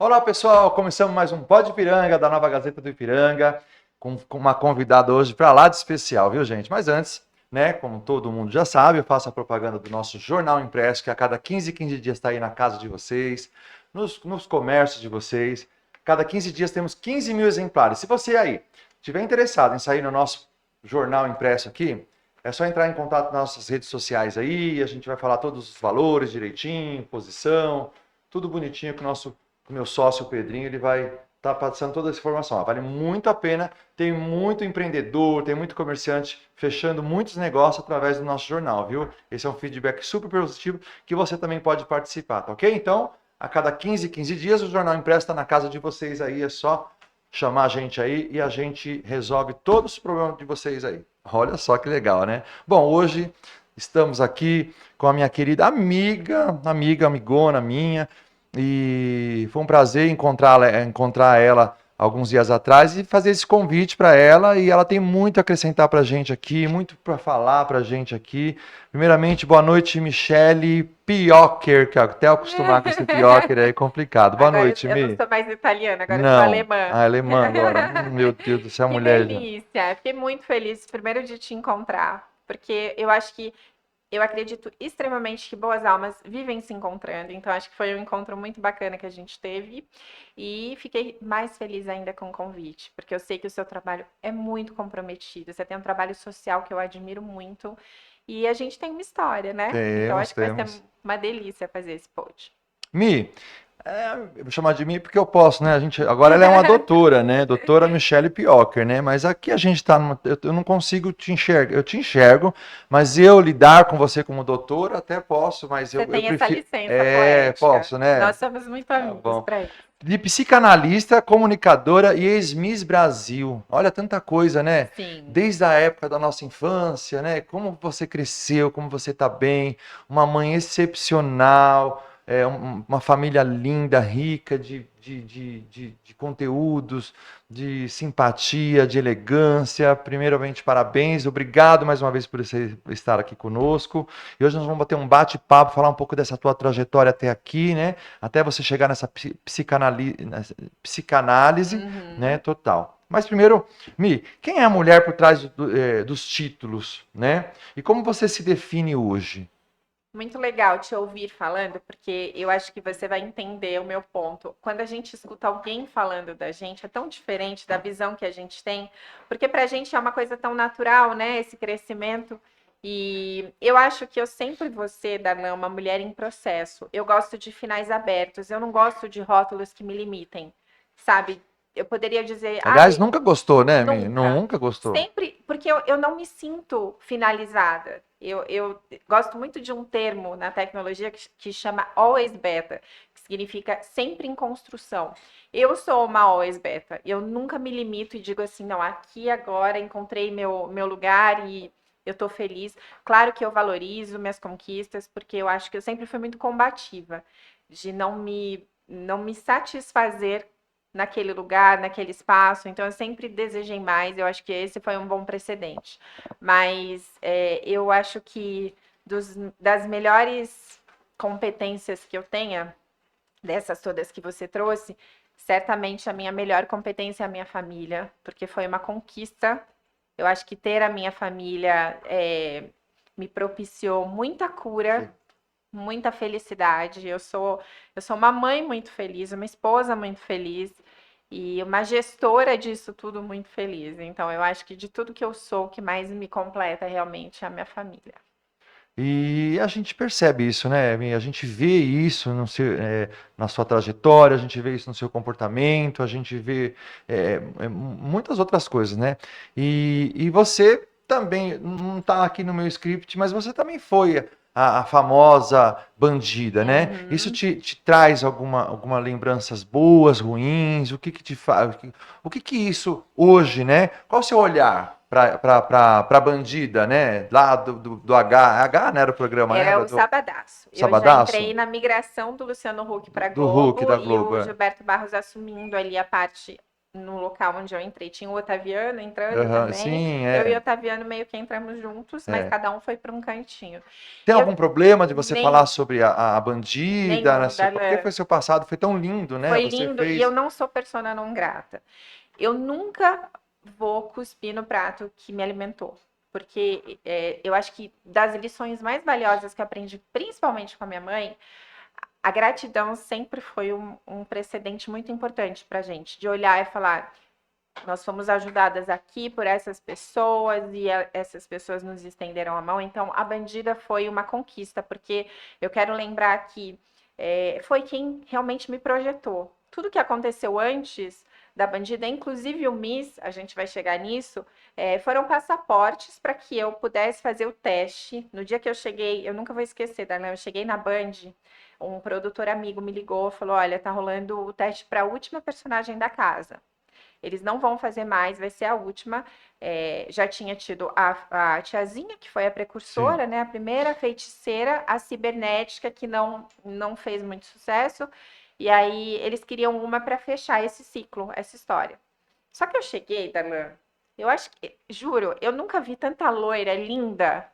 Olá pessoal, começamos mais um Pod Ipiranga da Nova Gazeta do Ipiranga, com uma convidada hoje para lá de especial, viu gente? Mas antes, né, como todo mundo já sabe, eu faço a propaganda do nosso jornal impresso, que a cada 15 dias está aí na casa de vocês, nos comércios de vocês. Cada 15 dias temos 15 mil exemplares. Se você aí estiver interessado em sair no nosso jornal impresso aqui, é só entrar em contato nas nossas redes sociais aí, a gente vai falar todos os valores direitinho, posição, tudo bonitinho que o meu sócio, o Pedrinho, ele vai estar passando toda essa informação. Vale muito a pena, tem muito empreendedor, tem muito comerciante fechando muitos negócios através do nosso jornal, viu? Esse é um feedback super positivo que você também pode participar, tá ok? Então, a cada 15 dias o Jornal Impresso está na casa de vocês aí, é só chamar a gente aí e a gente resolve todos os problemas de vocês aí. Olha só que legal, né? Bom, hoje estamos aqui com a minha querida amigona minha, e foi um prazer encontrar ela alguns dias atrás e fazer esse convite para ela. E ela tem muito a acrescentar para a gente aqui, muito para falar para a gente aqui. Primeiramente, boa noite, Michele Piocher, que até acostumar com esse Piocher aí é complicado. Boa Agora noite, eu não Mi. sou mais italiana, agora eu sou Não, alemã. a alemã agora. Meu Deus do céu, a Que mulher já. delícia! Fiquei muito feliz, primeiro, de te encontrar, porque eu acho que eu acredito extremamente que boas almas vivem se encontrando, então acho que foi um encontro muito bacana que a gente teve e fiquei mais feliz ainda com o convite, porque eu sei que o seu trabalho é muito comprometido, você tem um trabalho social que eu admiro muito e a gente tem uma história, né? Então Temos, acho que vai ser temos. uma delícia fazer esse pod. Mi, eu vou chamar de Mi porque eu posso, né? Agora ela é uma doutora, né? Doutora Michele Piocher, né? Mas aqui a gente tá eu não consigo te enxergar. Eu te enxergo, mas eu lidar com você como doutora até posso, mas Você eu tem essa prefiro. licença É, poética. posso, né? Nós somos muito Tá amigos bom. para isso. De psicanalista, comunicadora e ex-Miss Brasil. Olha tanta coisa, né? Sim. Desde a época da nossa infância, né? Como você cresceu, como você está bem, uma mãe excepcional, uma família linda, rica de conteúdos, de simpatia, de elegância. Primeiramente, parabéns, obrigado mais uma vez por você estar aqui conosco. E hoje nós vamos bater um bate-papo, falar um pouco dessa tua trajetória até aqui, né? Até você chegar nessa psicanálise, né? Uhum. Total. Mas primeiro, Mi, quem é a mulher por trás dos títulos, né? E como você se define hoje? Muito legal te ouvir falando, porque eu acho que você vai entender o meu ponto. Quando a gente escuta alguém falando da gente, é tão diferente da visão que a gente tem, porque para a gente é uma coisa tão natural, né? Esse crescimento. E eu acho que eu sempre vou ser, Darlan, uma mulher em processo. Eu gosto de finais abertos, eu não gosto de rótulos que me limitem, sabe? Eu poderia dizer, Aliás, ai, nunca gostou, né, Mi? nunca. Nunca gostou. Sempre, porque eu não me sinto finalizada. Eu gosto muito de um termo na tecnologia que chama always beta, que significa sempre em construção. Eu sou uma always beta. Eu nunca me limito e digo assim, não, aqui agora encontrei meu lugar e eu tô feliz. Claro que eu valorizo minhas conquistas, porque eu acho que eu sempre fui muito combativa, de não me satisfazer naquele lugar, naquele espaço. Então, eu sempre desejei mais. Eu acho que esse foi um bom precedente. Mas eu acho que das melhores competências que eu tenha, dessas todas que você trouxe, certamente a minha melhor competência é a minha família, porque foi uma conquista. Eu acho que ter a minha família me propiciou muita cura, muita felicidade. Eu sou uma mãe muito feliz, uma esposa muito feliz e uma gestora disso tudo muito feliz. Então, eu acho que de tudo que eu sou, o que mais me completa realmente é a minha família. E a gente percebe isso, né? Mi? A gente vê isso na sua trajetória, a gente vê isso no seu comportamento, a gente vê muitas outras coisas, né? E você também, não está aqui no meu script, mas você também foi a famosa bandida, né? Isso Uhum. te traz alguma lembranças boas, ruins? O que que te faz? O que que isso hoje, né? Qual o seu olhar para bandida, né? Lá do H, né? Era o programa, né? Era o Sabadaço. Eu já Sabadaço? entrei na migração do Luciano Huck para Do Hulk, Globo da e Globo, o é. Gilberto Barros assumindo ali a parte no local onde eu entrei, tinha o Otaviano entrando Aham, também. sim, Eu e o Otaviano meio que entramos juntos, mas é. cada um foi para um cantinho. Tem Eu algum problema de você falar nem sobre a bandida, né? nenhum, Porque Darlan. foi seu passado, foi tão lindo, né? Foi Você lindo e eu fez. não sou persona não grata. Eu nunca vou cuspir no prato que me alimentou. Porque eu acho que das lições mais valiosas que eu aprendi, principalmente com a minha mãe, a gratidão sempre foi um precedente muito importante para a gente, de olhar e falar: nós fomos ajudadas aqui por essas pessoas e essas pessoas nos estenderam a mão. Então, a bandida foi uma conquista, porque eu quero lembrar que foi quem realmente me projetou. Tudo que aconteceu antes da bandida, inclusive o Miss, a gente vai chegar nisso, foram passaportes para que eu pudesse fazer o teste. No dia que eu cheguei, eu nunca vou esquecer, Darlan, eu cheguei na Band, um produtor amigo me ligou, falou: olha, tá rolando o teste para a última personagem da casa. Eles não vão fazer mais, vai ser a última. Já tinha tido a tiazinha, que foi a Sim. precursora, né? A primeira feiticeira, a cibernética, que não fez muito sucesso. E aí eles queriam uma para fechar esse ciclo, essa história. Só que eu cheguei, Darlan, eu acho que, juro, eu nunca vi tanta loira linda,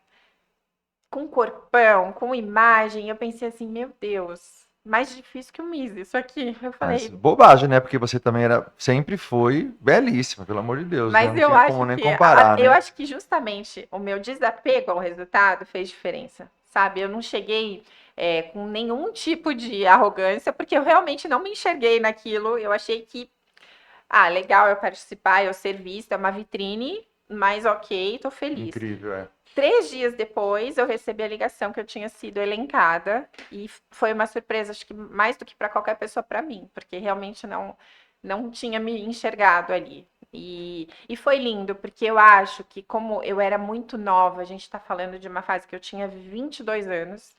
com corpão, com imagem. Eu pensei assim, meu Deus, mais difícil que o Miss, isso aqui. Eu Mas falei, bobagem, né? Porque você também sempre foi belíssima, pelo amor de Deus, né? mas Não eu tinha como acho nem que comparar, eu né? acho que justamente o meu desapego ao resultado fez diferença, sabe? Eu não cheguei com nenhum tipo de arrogância, porque eu realmente não me enxerguei naquilo. Eu achei que, legal eu participar, eu ser vista, é uma vitrine, mas ok, tô feliz. Incrível, é. 3 dias depois, eu recebi a ligação que eu tinha sido elencada e foi uma surpresa, acho que mais do que para qualquer pessoa, para mim, porque realmente não tinha me enxergado ali. E foi lindo, porque eu acho que, como eu era muito nova, a gente está falando de uma fase que eu tinha 22 anos,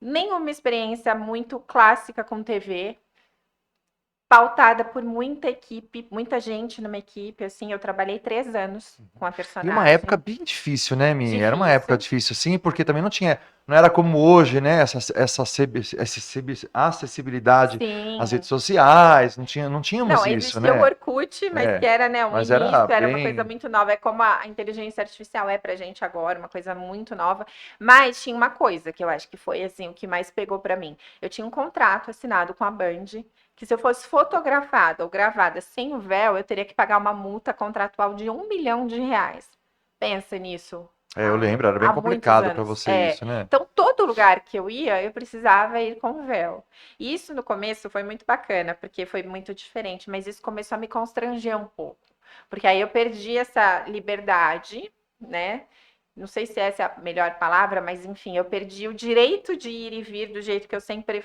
nenhuma experiência muito clássica com TV, pautada por muita equipe, muita gente numa equipe. Assim, eu trabalhei 3 anos com a E uma época personagem. bem difícil, né, Mi? Era uma época Difícil. difícil, assim, porque também não tinha, não era como hoje, né? Acessibilidade às redes Sim. sociais, não Não, tínhamos isso, existia o né? Orkut, mas que É, era, né, um mas era início, era uma coisa bem. muito nova. É como a inteligência artificial é pra gente agora, uma coisa muito nova. Mas tinha uma coisa que eu acho que foi assim o que mais pegou pra mim. Eu tinha um contrato assinado com a Band que se eu fosse fotografada ou gravada sem o véu, eu teria que pagar uma multa contratual de R$ 1 milhão. Pensa nisso. É, eu lembro, era bem Há muitos complicado para anos. você isso, né? Então, todo lugar que eu ia, eu precisava ir com véu. E isso no começo foi muito bacana, porque foi muito diferente, mas isso começou a me constranger um pouco. Porque aí eu perdi essa liberdade, né? Não sei se essa é a melhor palavra, mas enfim, eu perdi o direito de ir e vir do jeito que eu sempre,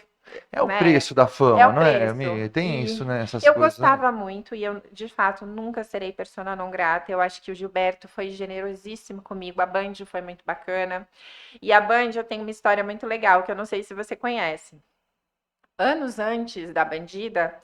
É o né? preço da É fama, o não é, preço. Mi? Tem isso, E né? Essas eu coisas, né? gostava muito e eu, de fato, nunca serei persona não grata. Eu acho que o Gilberto foi generosíssimo comigo, a Band foi muito bacana. E a Band, eu tenho uma história muito legal, que eu não sei se você conhece. Anos antes da Bandida,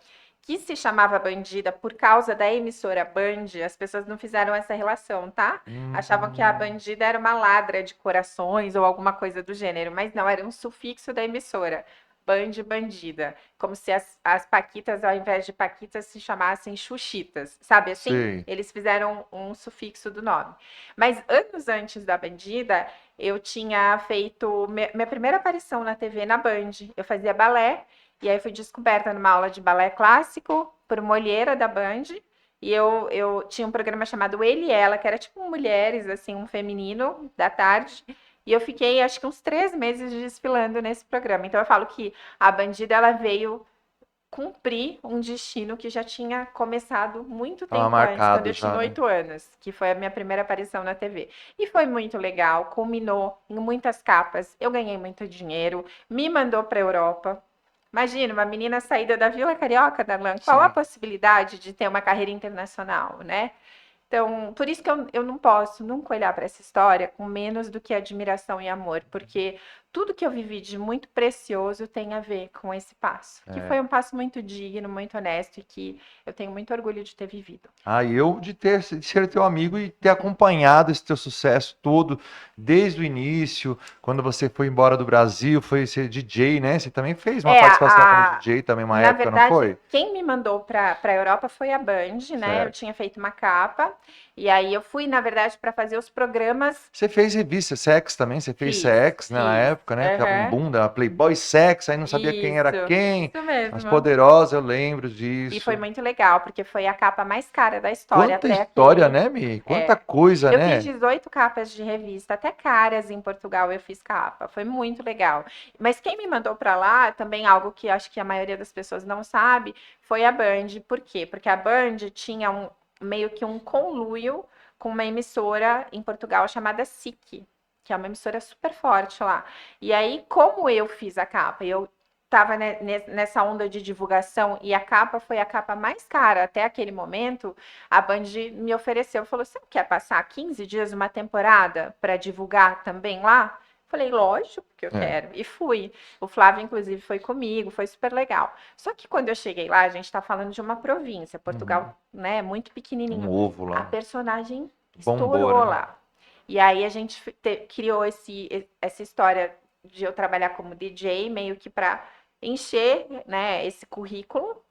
que se chamava Bandida por causa da emissora Band, as pessoas não fizeram essa relação, tá? Achavam que a Hum, Bandida era uma ladra de corações ou alguma coisa do gênero, mas não, era um sufixo da emissora. Band Bandida. Como se as Paquitas, ao invés de Paquitas, se chamassem Xuxitas. Sabe assim? sei. Eles fizeram um sufixo do nome. Mas anos antes da Bandida, eu tinha feito minha primeira aparição na TV na Band. Eu fazia balé. E aí fui descoberta numa aula de balé clássico por uma olheira da Band. E eu tinha um programa chamado Ele e Ela, que era tipo mulheres, assim, um feminino da tarde. E eu fiquei, acho que uns 3 meses desfilando nesse programa. Então eu falo que a Bandida, ela veio cumprir um destino que já tinha começado muito Tava tempo antes, quando marcado eu tinha já, né? 8 anos, que foi a minha primeira aparição na TV. E foi muito legal, culminou em muitas capas. Eu ganhei muito dinheiro, me mandou para a Europa. Imagina, uma menina saída da Vila Carioca, Darlan, qual a Sim. possibilidade de ter uma carreira internacional, né? Então, por isso que eu não posso nunca olhar para essa história com menos do que admiração e amor, porque tudo que eu vivi de muito precioso tem a ver com esse passo. Que foi um passo muito digno, muito honesto e que eu tenho muito orgulho de ter vivido. Ah, e eu de ser teu amigo e ter acompanhado esse teu sucesso todo, desde o início, quando você foi embora do Brasil, foi ser DJ, né? Você também fez uma É, participação como DJ também, uma na época, não verdade, foi? quem me mandou para a Europa foi a Band, né? Eu Certo. tinha feito uma capa e aí eu fui, na verdade, para fazer os programas. Você fez revista Sex também, você fez Fiz, Sex, né, na fiz. época, né? Ficava um Aham. boom da Playboy Sex, aí não sabia quem era quem. Isso As mesmo. Poderosas, eu lembro E foi disso. muito legal, porque foi a capa mais cara da história Quanta até história, aquele. né, Mi? Quanta É. coisa, Eu fiz né? 18 capas de revista, até caras em Portugal eu fiz capa. Foi muito legal. Mas quem me mandou para lá, também algo que acho que a maioria das pessoas não sabe, foi a Band. Por quê? Porque a Band tinha meio que um conluio com uma emissora em Portugal chamada SIC, que é uma emissora super forte lá. E aí, como eu fiz a capa, eu estava nessa onda de divulgação e a capa foi a capa mais cara até aquele momento, a Band me ofereceu, falou: você não quer passar 15 dias, uma temporada, para divulgar também lá? Falei, lógico que eu É, quero. E fui. O Flávio, inclusive, foi comigo, foi super legal. Só que quando eu cheguei lá, a gente está falando de uma província, uhum. Portugal, né, muito Um pequenininho. ovo A lá. personagem Bombou, estourou né? lá. E aí a gente criou essa história de eu trabalhar como DJ, meio que para encher, né, esse currículo,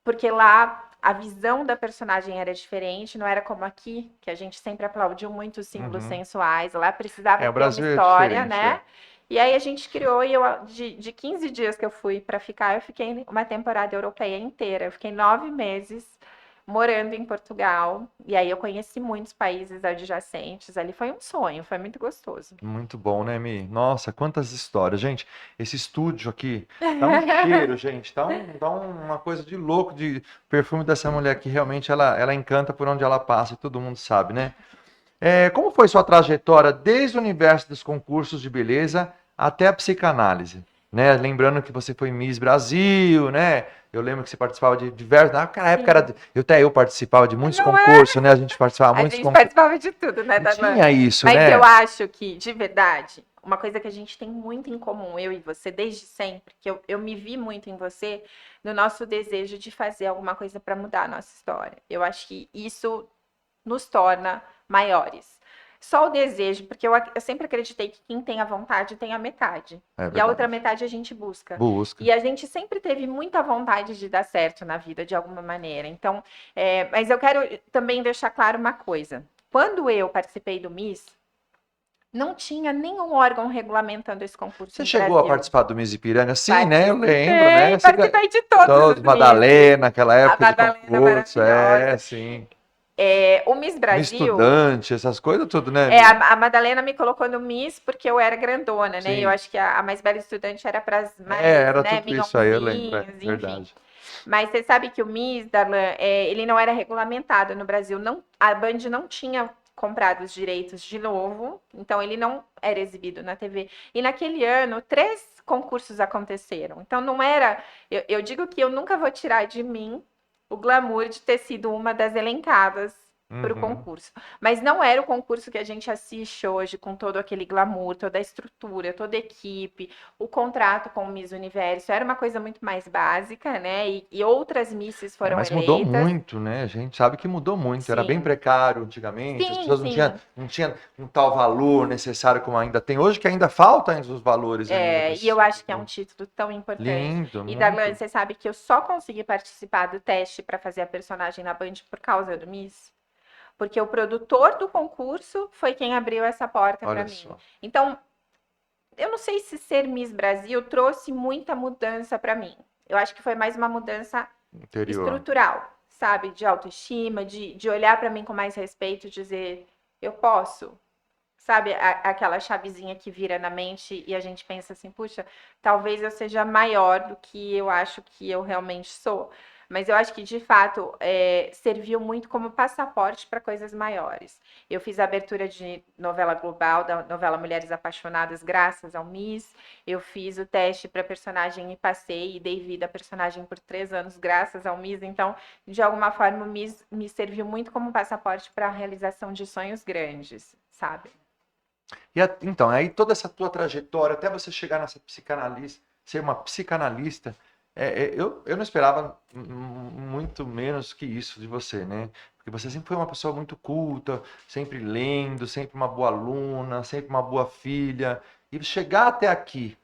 porque lá a visão da personagem era diferente, não era como aqui, que a gente sempre aplaudiu muito os símbolos Uhum. sensuais, lá precisava É, o ter uma Brasil é história, diferente, é. né? E aí a gente criou, e eu, de 15 dias que eu fui para ficar, eu fiquei uma temporada europeia inteira. Eu fiquei 9 meses morando em Portugal. E aí eu conheci muitos países adjacentes. Ali foi um sonho, foi muito gostoso. Muito bom, né, Mi? Nossa, quantas histórias. Gente, esse estúdio aqui dá um cheiro, gente. Dá uma coisa de louco de perfume dessa mulher que realmente ela encanta por onde ela passa, e todo mundo sabe, né? É, como foi sua trajetória desde o universo dos concursos de beleza até a psicanálise? Né? Lembrando que você foi Miss Brasil, né? Eu lembro que você participava de diversos. Naquela época Sim. até eu participava de muitos Não é? concursos, né? A gente participava de A muitos gente concursos. participava de tudo, né, E Darlan? tinha isso, Mas eu né? acho que, de verdade, uma coisa que a gente tem muito em comum, eu e você, desde sempre, que eu me vi muito em você, no nosso desejo de fazer alguma coisa para mudar a nossa história. Eu acho que isso nos torna maiores. Só o desejo, porque eu sempre acreditei que quem tem a vontade tem a metade. É E a outra verdade. metade a gente busca. Busca. E a gente sempre teve muita vontade de dar certo na vida, de alguma maneira. Então, mas eu quero também deixar claro uma coisa. Quando eu participei do Miss, não tinha nenhum órgão regulamentando esse concurso Você no chegou a Brasil. participar do Miss Ipiranga? Sim, né? Eu lembro, né? Participei, participei de todos Todos, os Misses. Madalena, aquela A época de Madalena concurso, maravilhosa. sim. O Miss Miss Brasil. Estudante, essas coisas tudo, né, Mi? A Madalena me colocou no Miss porque eu era grandona, né? Eu Sim. acho que a mais bela estudante era para as É, mais, era né, tudo isso aí, eu lembro, é minhonzinhos, enfim. verdade. Mas você sabe que o Miss, Darlan, ele não era regulamentado no Brasil. Não, a Band não tinha comprado os direitos de novo, então ele não era exibido na TV. E naquele ano, 3 concursos aconteceram. Então não era. Eu digo que eu nunca vou tirar de mim o glamour de ter sido uma das elencadas para o Uhum. concurso. Mas não era o concurso que a gente assiste hoje, com todo aquele glamour, toda a estrutura, toda a equipe, o contrato com o Miss Universo. Era uma coisa muito mais básica, né? E outras misses É, foram mas mudou eleitas. muito, né? A gente sabe que mudou muito. Era bem Sim, precário antigamente, as sim, pessoas sim. não tinham um tal valor necessário como ainda tem hoje, que ainda falta ainda os valores ainda. E eu acho que é um título tão importante. Lindo, E Darlan, muito. você sabe que eu só consegui participar do teste para fazer a personagem na Band por causa do Miss? Porque o produtor do concurso foi quem abriu essa porta para Olha mim. só, Então, eu não sei se ser Miss Brasil trouxe muita mudança para mim. Eu acho que foi mais uma mudança interior. estrutural, sabe? De autoestima, de olhar para mim com mais respeito, dizer, eu posso. Sabe, aquela chavezinha que vira na mente e a gente pensa assim, puxa, talvez eu seja maior do que eu acho que eu realmente sou. Mas eu acho que, de fato, serviu muito como passaporte para coisas maiores. Eu fiz a abertura de novela global, da novela Mulheres Apaixonadas, graças ao Miss. Eu fiz o teste para personagem e passei e dei vida à personagem por 3 anos, graças ao Miss. Então, de alguma forma, o Miss me serviu muito como passaporte para a realização de sonhos grandes, sabe? Então, aí toda essa tua trajetória, até você chegar nessa psicanalista, ser uma psicanalista, eu não esperava muito menos que isso de você, né? Porque você sempre foi uma pessoa muito culta, sempre lendo, sempre uma boa aluna, sempre uma boa filha. E chegar até aqui,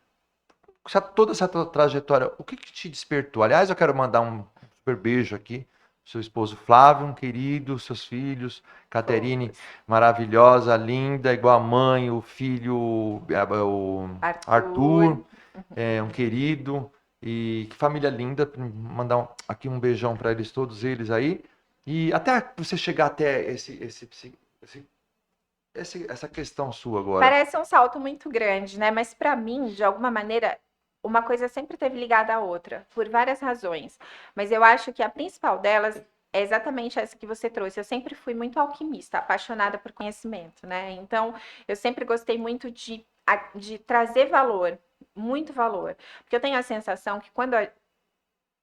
toda essa tua trajetória, o que que te despertou? Aliás, eu quero mandar um super beijo aqui, seu esposo Flávio, um querido, seus filhos, Caterine, Todos. maravilhosa, linda, igual a mãe, o filho, o Arthur. Arthur, um querido, e que família linda, mandar aqui um beijão para eles, todos eles aí, e até você chegar até essa questão sua agora. Parece um salto muito grande, né? Mas para mim, de alguma maneira, uma coisa sempre esteve ligada à outra, por várias razões. Mas eu acho que a principal delas é exatamente essa que você trouxe. Eu sempre fui muito alquimista, apaixonada por conhecimento, né? Então, eu sempre gostei muito de trazer valor, muito valor. Porque eu tenho a sensação que quando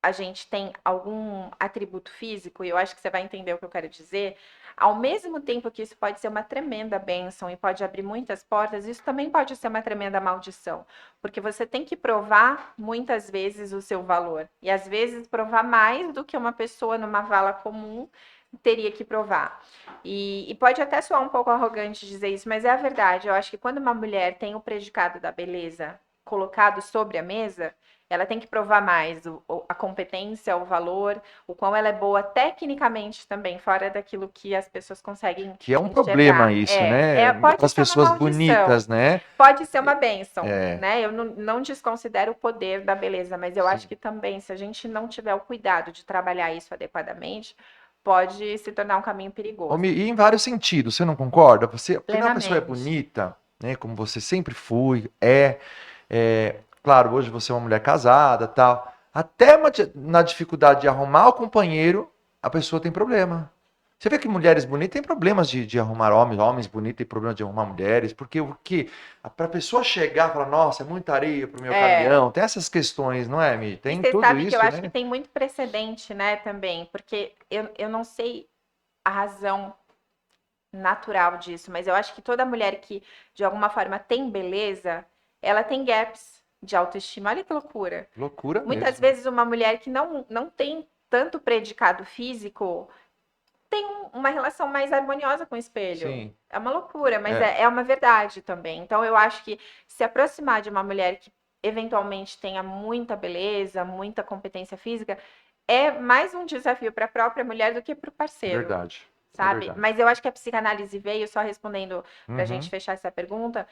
a gente tem algum atributo físico, e eu acho que você vai entender o que eu quero dizer, ao mesmo tempo que isso pode ser uma tremenda bênção e pode abrir muitas portas, isso também pode ser uma tremenda maldição, porque você tem que provar muitas vezes o seu valor, e às vezes provar mais do que uma pessoa numa vala comum teria que provar. E pode até soar um pouco arrogante dizer isso, mas é a verdade. Eu acho que quando uma mulher tem o predicado da beleza colocado sobre a mesa, ela tem que provar mais a competência, o valor, o quão ela é boa tecnicamente também, fora daquilo que as pessoas conseguem Que é um problema enxergar. isso, né? Pode Para as ser uma pessoas maldição, bonitas, né? pode ser uma bênção, É, né? Eu não desconsidero o poder da beleza, mas eu acho sim. que também, se a gente não tiver o cuidado de trabalhar isso adequadamente, pode se tornar um caminho perigoso. E em vários sentidos, você não concorda? Porque não, a pessoa é Plenamente. bonita, né? Como você sempre foi, claro, hoje você é uma mulher casada, tal. Até na dificuldade de arrumar o companheiro, a pessoa tem problema. Você vê que mulheres bonitas têm problemas de arrumar homens, homens bonitos têm problema de arrumar mulheres, porque o que para a pessoa chegar e falar, nossa, é muita areia pro meu É. caminhão, tem essas questões, não é, Mi? E Tem você tudo sabe que eu isso, acho que né? tem muito precedente, né, também, porque eu não sei a razão natural disso, mas eu acho que toda mulher que de alguma forma tem beleza, ela tem gaps de autoestima. Olha que loucura. Loucura Muitas mesmo. vezes uma mulher que não tem tanto predicado físico tem uma relação mais harmoniosa com o espelho. Sim. É uma loucura, mas É, é uma verdade também. Então eu acho que se aproximar de uma mulher que eventualmente tenha muita beleza, muita competência física, é mais um desafio para a própria mulher do que para o parceiro, verdade. É sabe? verdade. Mas eu acho que a psicanálise veio, só respondendo para a gente Uhum. fechar essa pergunta,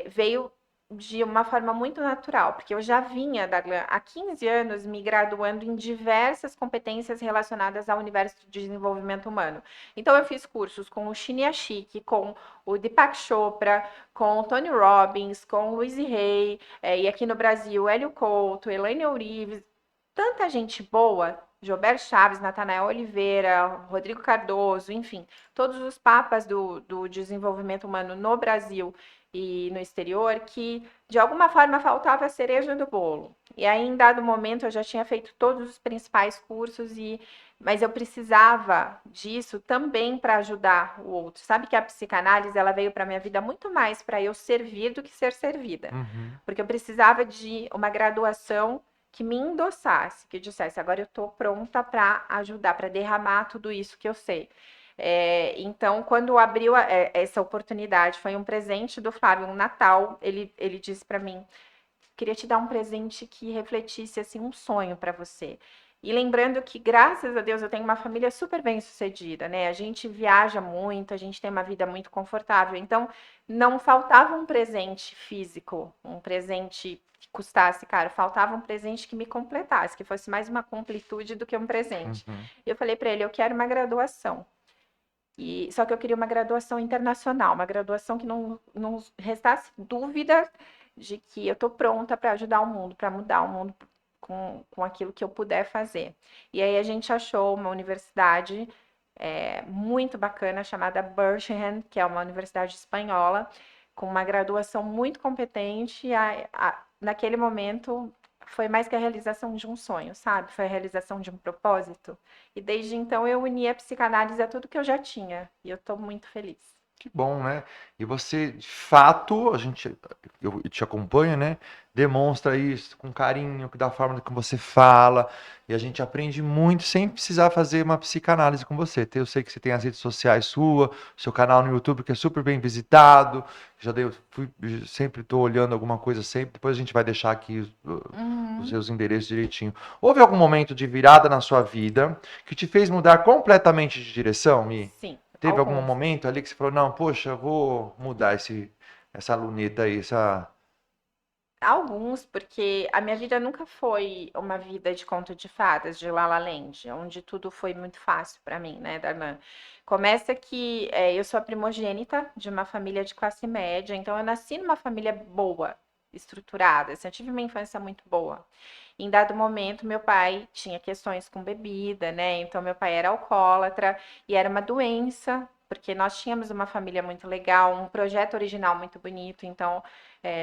veio de uma forma muito natural, porque eu já vinha, Daglan, há 15 anos me graduando em diversas competências relacionadas ao universo de desenvolvimento humano. Então eu fiz cursos com o Shinya Shik, com o Deepak Chopra, com o Tony Robbins, com o Louise Hay, e aqui no Brasil, Hélio Couto, Elaine Ourives, tanta gente boa, Gilberto Chaves, Natanael Oliveira, Rodrigo Cardoso, enfim, todos os papas do desenvolvimento humano no Brasil e no exterior, que de alguma forma faltava a cereja do bolo. E aí, em dado momento, eu já tinha feito todos os principais cursos, mas eu precisava disso também para ajudar o outro. Sabe que a psicanálise ela veio para minha vida muito mais para eu servir do que ser servida. Uhum. Porque eu precisava de uma graduação que me endossasse, que dissesse, agora eu estou pronta para ajudar, para derramar tudo isso que eu sei. Então, quando abriu essa oportunidade, foi um presente do Flávio, um Natal, ele disse para mim, queria te dar um presente que refletisse assim um sonho para você. E lembrando que, graças a Deus, eu tenho uma família super bem sucedida, né? A gente viaja muito, a gente tem uma vida muito confortável. Então, não faltava um presente físico, um presente que custasse caro, faltava um presente que me completasse, que fosse mais uma completude do que um presente. Uhum. E eu falei para ele, eu quero uma graduação. Só que eu queria uma graduação internacional, uma graduação que não restasse dúvida de que eu estou pronta para ajudar o mundo, para mudar o mundo com aquilo que eu puder fazer. E aí a gente achou uma universidade muito bacana chamada Birmingham, que é uma universidade espanhola, com uma graduação muito competente. Naquele momento foi mais que a realização de um sonho, sabe? Foi a realização de um propósito. E desde então eu uni a psicanálise a tudo que eu já tinha. E eu estou muito feliz. Que bom, né? E você, de fato, eu te acompanho, né? Demonstra isso com carinho, da forma que você fala, e a gente aprende muito sem precisar fazer uma psicanálise com você. Eu sei que você tem as redes sociais sua, seu canal no YouTube que é super bem visitado. Sempre estou olhando alguma coisa sempre. Depois a gente vai deixar aqui os Uhum. seus endereços direitinho. Houve algum momento de virada na sua vida que te fez mudar completamente de direção, Mi? Sim, Teve algum alguns. momento ali que você falou, não, poxa, eu vou mudar essa luneta aí, essa... Alguns, porque a minha vida nunca foi uma vida de conto de fadas, de La La Land, onde tudo foi muito fácil para mim, né, Darlan? Começa que eu sou a primogênita de uma família de classe média, então eu nasci numa família boa, estruturada, assim, eu tive uma infância muito boa. Em dado momento, meu pai tinha questões com bebida, né? Então, meu pai era alcoólatra e era uma doença, porque nós tínhamos uma família muito legal, um projeto original muito bonito. Então,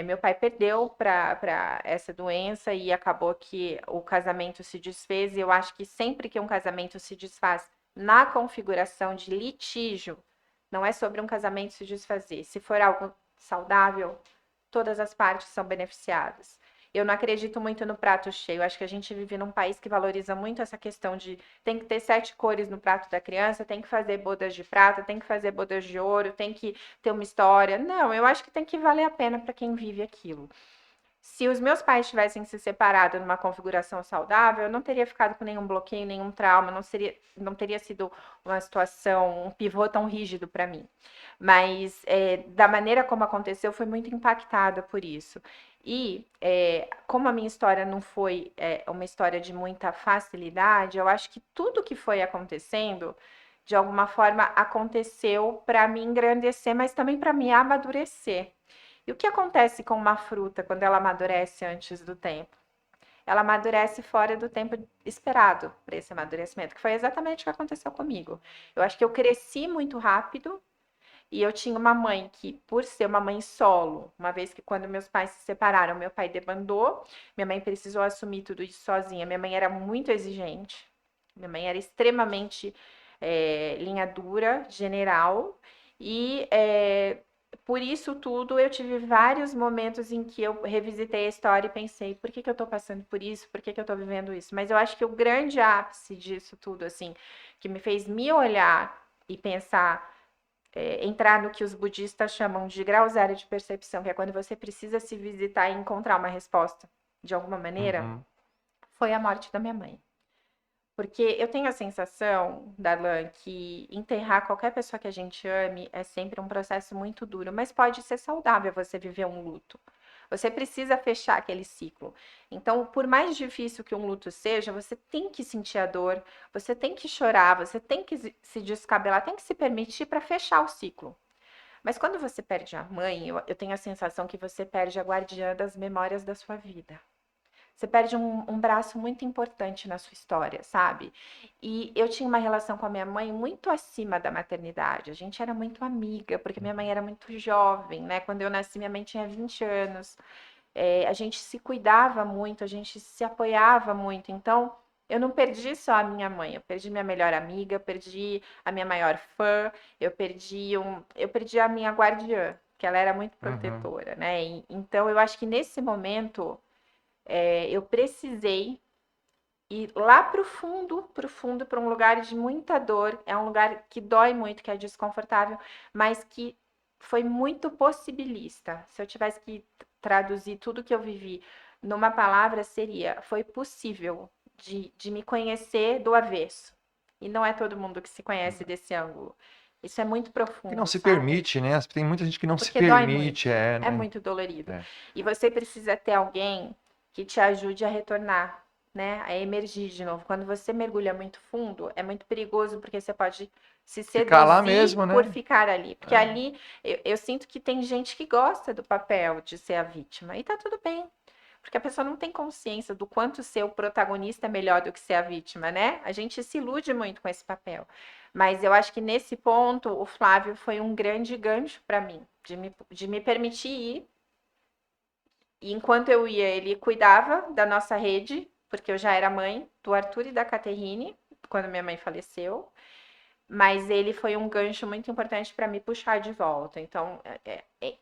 meu pai perdeu para essa doença e acabou que o casamento se desfez. E eu acho que sempre que um casamento se desfaz na configuração de litígio, não é sobre um casamento se desfazer. Se for algo saudável, todas as partes são beneficiadas. Eu não acredito muito no prato cheio. Acho que a gente vive num país que valoriza muito essa questão de tem que ter 7 cores no prato da criança, tem que fazer bodas de prata, tem que fazer bodas de ouro, tem que ter uma história. Não, eu acho que tem que valer a pena para quem vive aquilo. Se os meus pais tivessem se separado numa configuração saudável, eu não teria ficado com nenhum bloqueio, nenhum trauma, não teria sido uma situação, um pivô tão rígido para mim. Mas da maneira como aconteceu, foi muito impactada por isso. E como a minha história não foi uma história de muita facilidade, eu acho que tudo que foi acontecendo, de alguma forma, aconteceu para me engrandecer, mas também para me amadurecer. E o que acontece com uma fruta quando ela amadurece antes do tempo? Ela amadurece fora do tempo esperado para esse amadurecimento, que foi exatamente o que aconteceu comigo. Eu acho que eu cresci muito rápido e eu tinha uma mãe que, por ser uma mãe solo, uma vez que quando meus pais se separaram, meu pai debandou, minha mãe precisou assumir tudo isso sozinha. Minha mãe era muito exigente, minha mãe era extremamente linha dura, general, e por isso tudo eu tive vários momentos em que eu revisitei a história e pensei, por que que eu tô passando por isso? Por que que eu tô vivendo isso? Mas eu acho que o grande ápice disso tudo, assim, que me fez me olhar e pensar entrar no que os budistas chamam de grau zero de percepção, que é quando você precisa se visitar e encontrar uma resposta de alguma maneira, Uhum. foi a morte da minha mãe. Porque eu tenho a sensação, Darlan, que enterrar qualquer pessoa que a gente ame é sempre um processo muito duro, mas pode ser saudável você viver um luto. Você precisa fechar aquele ciclo. Então, por mais difícil que um luto seja, você tem que sentir a dor, você tem que chorar, você tem que se descabelar, tem que se permitir para fechar o ciclo. Mas quando você perde a mãe, eu tenho a sensação que você perde a guardiã das memórias da sua vida. Você perde um braço muito importante na sua história, sabe? E eu tinha uma relação com a minha mãe muito acima da maternidade. A gente era muito amiga, porque minha mãe era muito jovem, né? Quando eu nasci, minha mãe tinha 20 anos. A gente se cuidava muito, a gente se apoiava muito. Então, eu não perdi só a minha mãe, eu perdi minha melhor amiga, eu perdi a minha maior fã, eu perdi a minha guardiã, que ela era muito Uhum. protetora, né? Então, eu acho que nesse momento eu precisei ir lá pro fundo, para um lugar de muita dor. É um lugar que dói muito, que é desconfortável, mas que foi muito possibilista. Se eu tivesse que traduzir tudo que eu vivi numa palavra, seria: foi possível de me conhecer do avesso. E não é todo mundo que se conhece desse ângulo. Isso é muito Que não profundo, se sabe? permite, né? Tem muita gente que não se Porque dói permite, muito. É né? muito dolorido. É. E você precisa ter alguém que te ajude a retornar, né? A emergir de novo. Quando você mergulha muito fundo, é muito perigoso porque você pode se Ficar lá seduzir mesmo, por né? ficar ali. Porque É. ali eu sinto que tem gente que gosta do papel de ser a vítima. E tá tudo bem. Porque a pessoa não tem consciência do quanto ser o protagonista é melhor do que ser a vítima, né? A gente se ilude muito com esse papel. Mas eu acho que nesse ponto o Flávio foi um grande gancho para mim, de me permitir ir. E enquanto eu ia, ele cuidava da nossa rede, porque eu já era mãe do Arthur e da Caterine, quando minha mãe faleceu. mas ele foi um gancho muito importante para me puxar de volta. Então,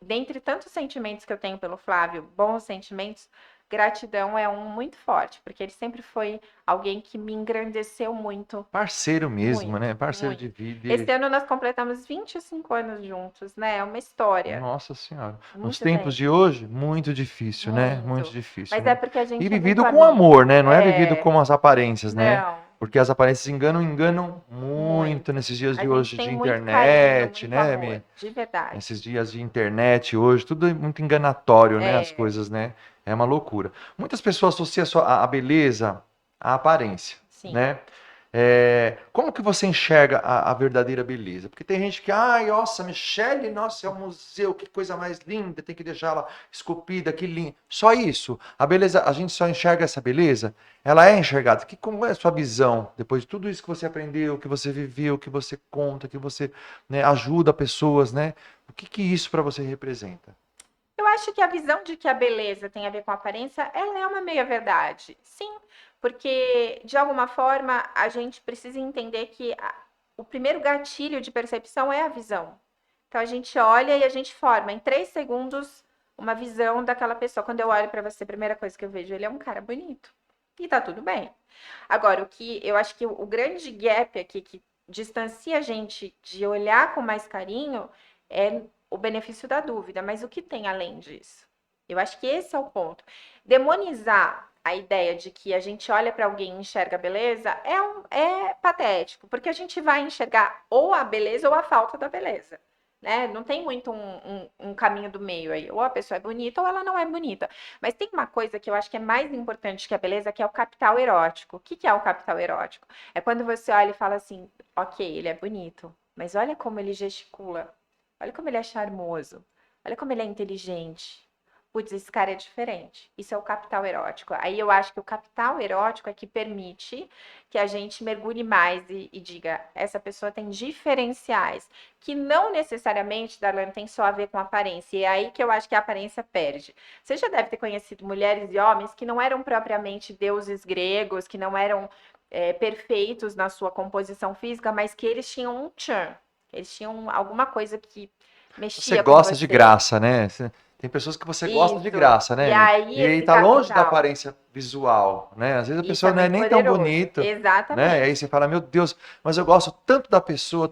dentre tantos sentimentos que eu tenho pelo Flávio, bons sentimentos, gratidão é um muito forte, porque ele sempre foi alguém que me engrandeceu muito, Parceiro mesmo, muito, né? Parceiro muito. de vida. Esse ano nós completamos 25 anos juntos, né? É uma história. Nossa Senhora. Nos Muito tempos tempo, de hoje, muito difícil, né? Muito muito. difícil, Mas é né? porque a E gente é muito vivido com amigo. amor, né? Não é vivido É, com as aparências, né? não, Porque as aparências enganam muito muito. nesses dias A de gente hoje de tem muito carinho, internet, muito né, amor, Mi? de verdade. Nesses dias de internet hoje, tudo é muito enganatório, né? As É, coisas, né? É uma loucura. Muitas pessoas associam a beleza à aparência, sim. né? Como que você enxerga a verdadeira beleza? Porque tem gente que, ai, nossa, Michele, nossa, é um museu, que coisa mais linda, tem que deixá-la esculpida, que linda. Só isso. A beleza, a gente só enxerga essa beleza, ela é enxergada. Como é a sua visão, depois de tudo isso que você aprendeu, que você viveu, que você conta, que você, né, ajuda pessoas, né? O que isso para você representa? Eu acho que a visão de que a beleza tem a ver com a aparência, ela é uma meia-verdade. Sim, porque de alguma forma a gente precisa entender que o primeiro gatilho de percepção é a visão. Então a gente olha e a gente forma em 3 segundos uma visão daquela pessoa. Quando eu olho para você, a primeira coisa que eu vejo, ele é um cara bonito. E tá tudo bem. Agora, o que eu acho que o grande gap aqui que distancia a gente de olhar com mais carinho é o benefício da dúvida. Mas o que tem além disso? Eu acho que esse é o ponto. Demonizar a ideia de que a gente olha para alguém e enxerga beleza é patético, porque a gente vai enxergar ou a beleza ou a falta da beleza. Né? Não tem muito um caminho do meio aí. Ou a pessoa é bonita ou ela não é bonita. Mas tem uma coisa que eu acho que é mais importante que a beleza, que é o capital erótico. O que que é o capital erótico? É quando você olha e fala assim, ok, ele é bonito, mas olha como ele gesticula, olha como ele é charmoso, olha como ele é inteligente. Putz, esse cara é diferente. Isso é o capital erótico. Aí eu acho que o capital erótico é que permite que a gente mergulhe mais e diga, essa pessoa tem diferenciais, que não necessariamente, Darlan, tem só a ver com aparência. E é aí que eu acho que a aparência perde. Você já deve ter conhecido mulheres e homens que não eram propriamente deuses gregos, que não eram perfeitos na sua composição física, mas que eles tinham um tchan. Eles tinham alguma coisa que Você mexia com gosta de você. graça, né? Tem pessoas que você gosta de Isso. graça, E né, Mi? aí E aí esse tá longe da capital, aparência visual, né? Às vezes a isso pessoa é não é muito nem tão poderoso. bonita, né? E aí você Exatamente. fala, meu Deus, mas eu gosto tanto da pessoa,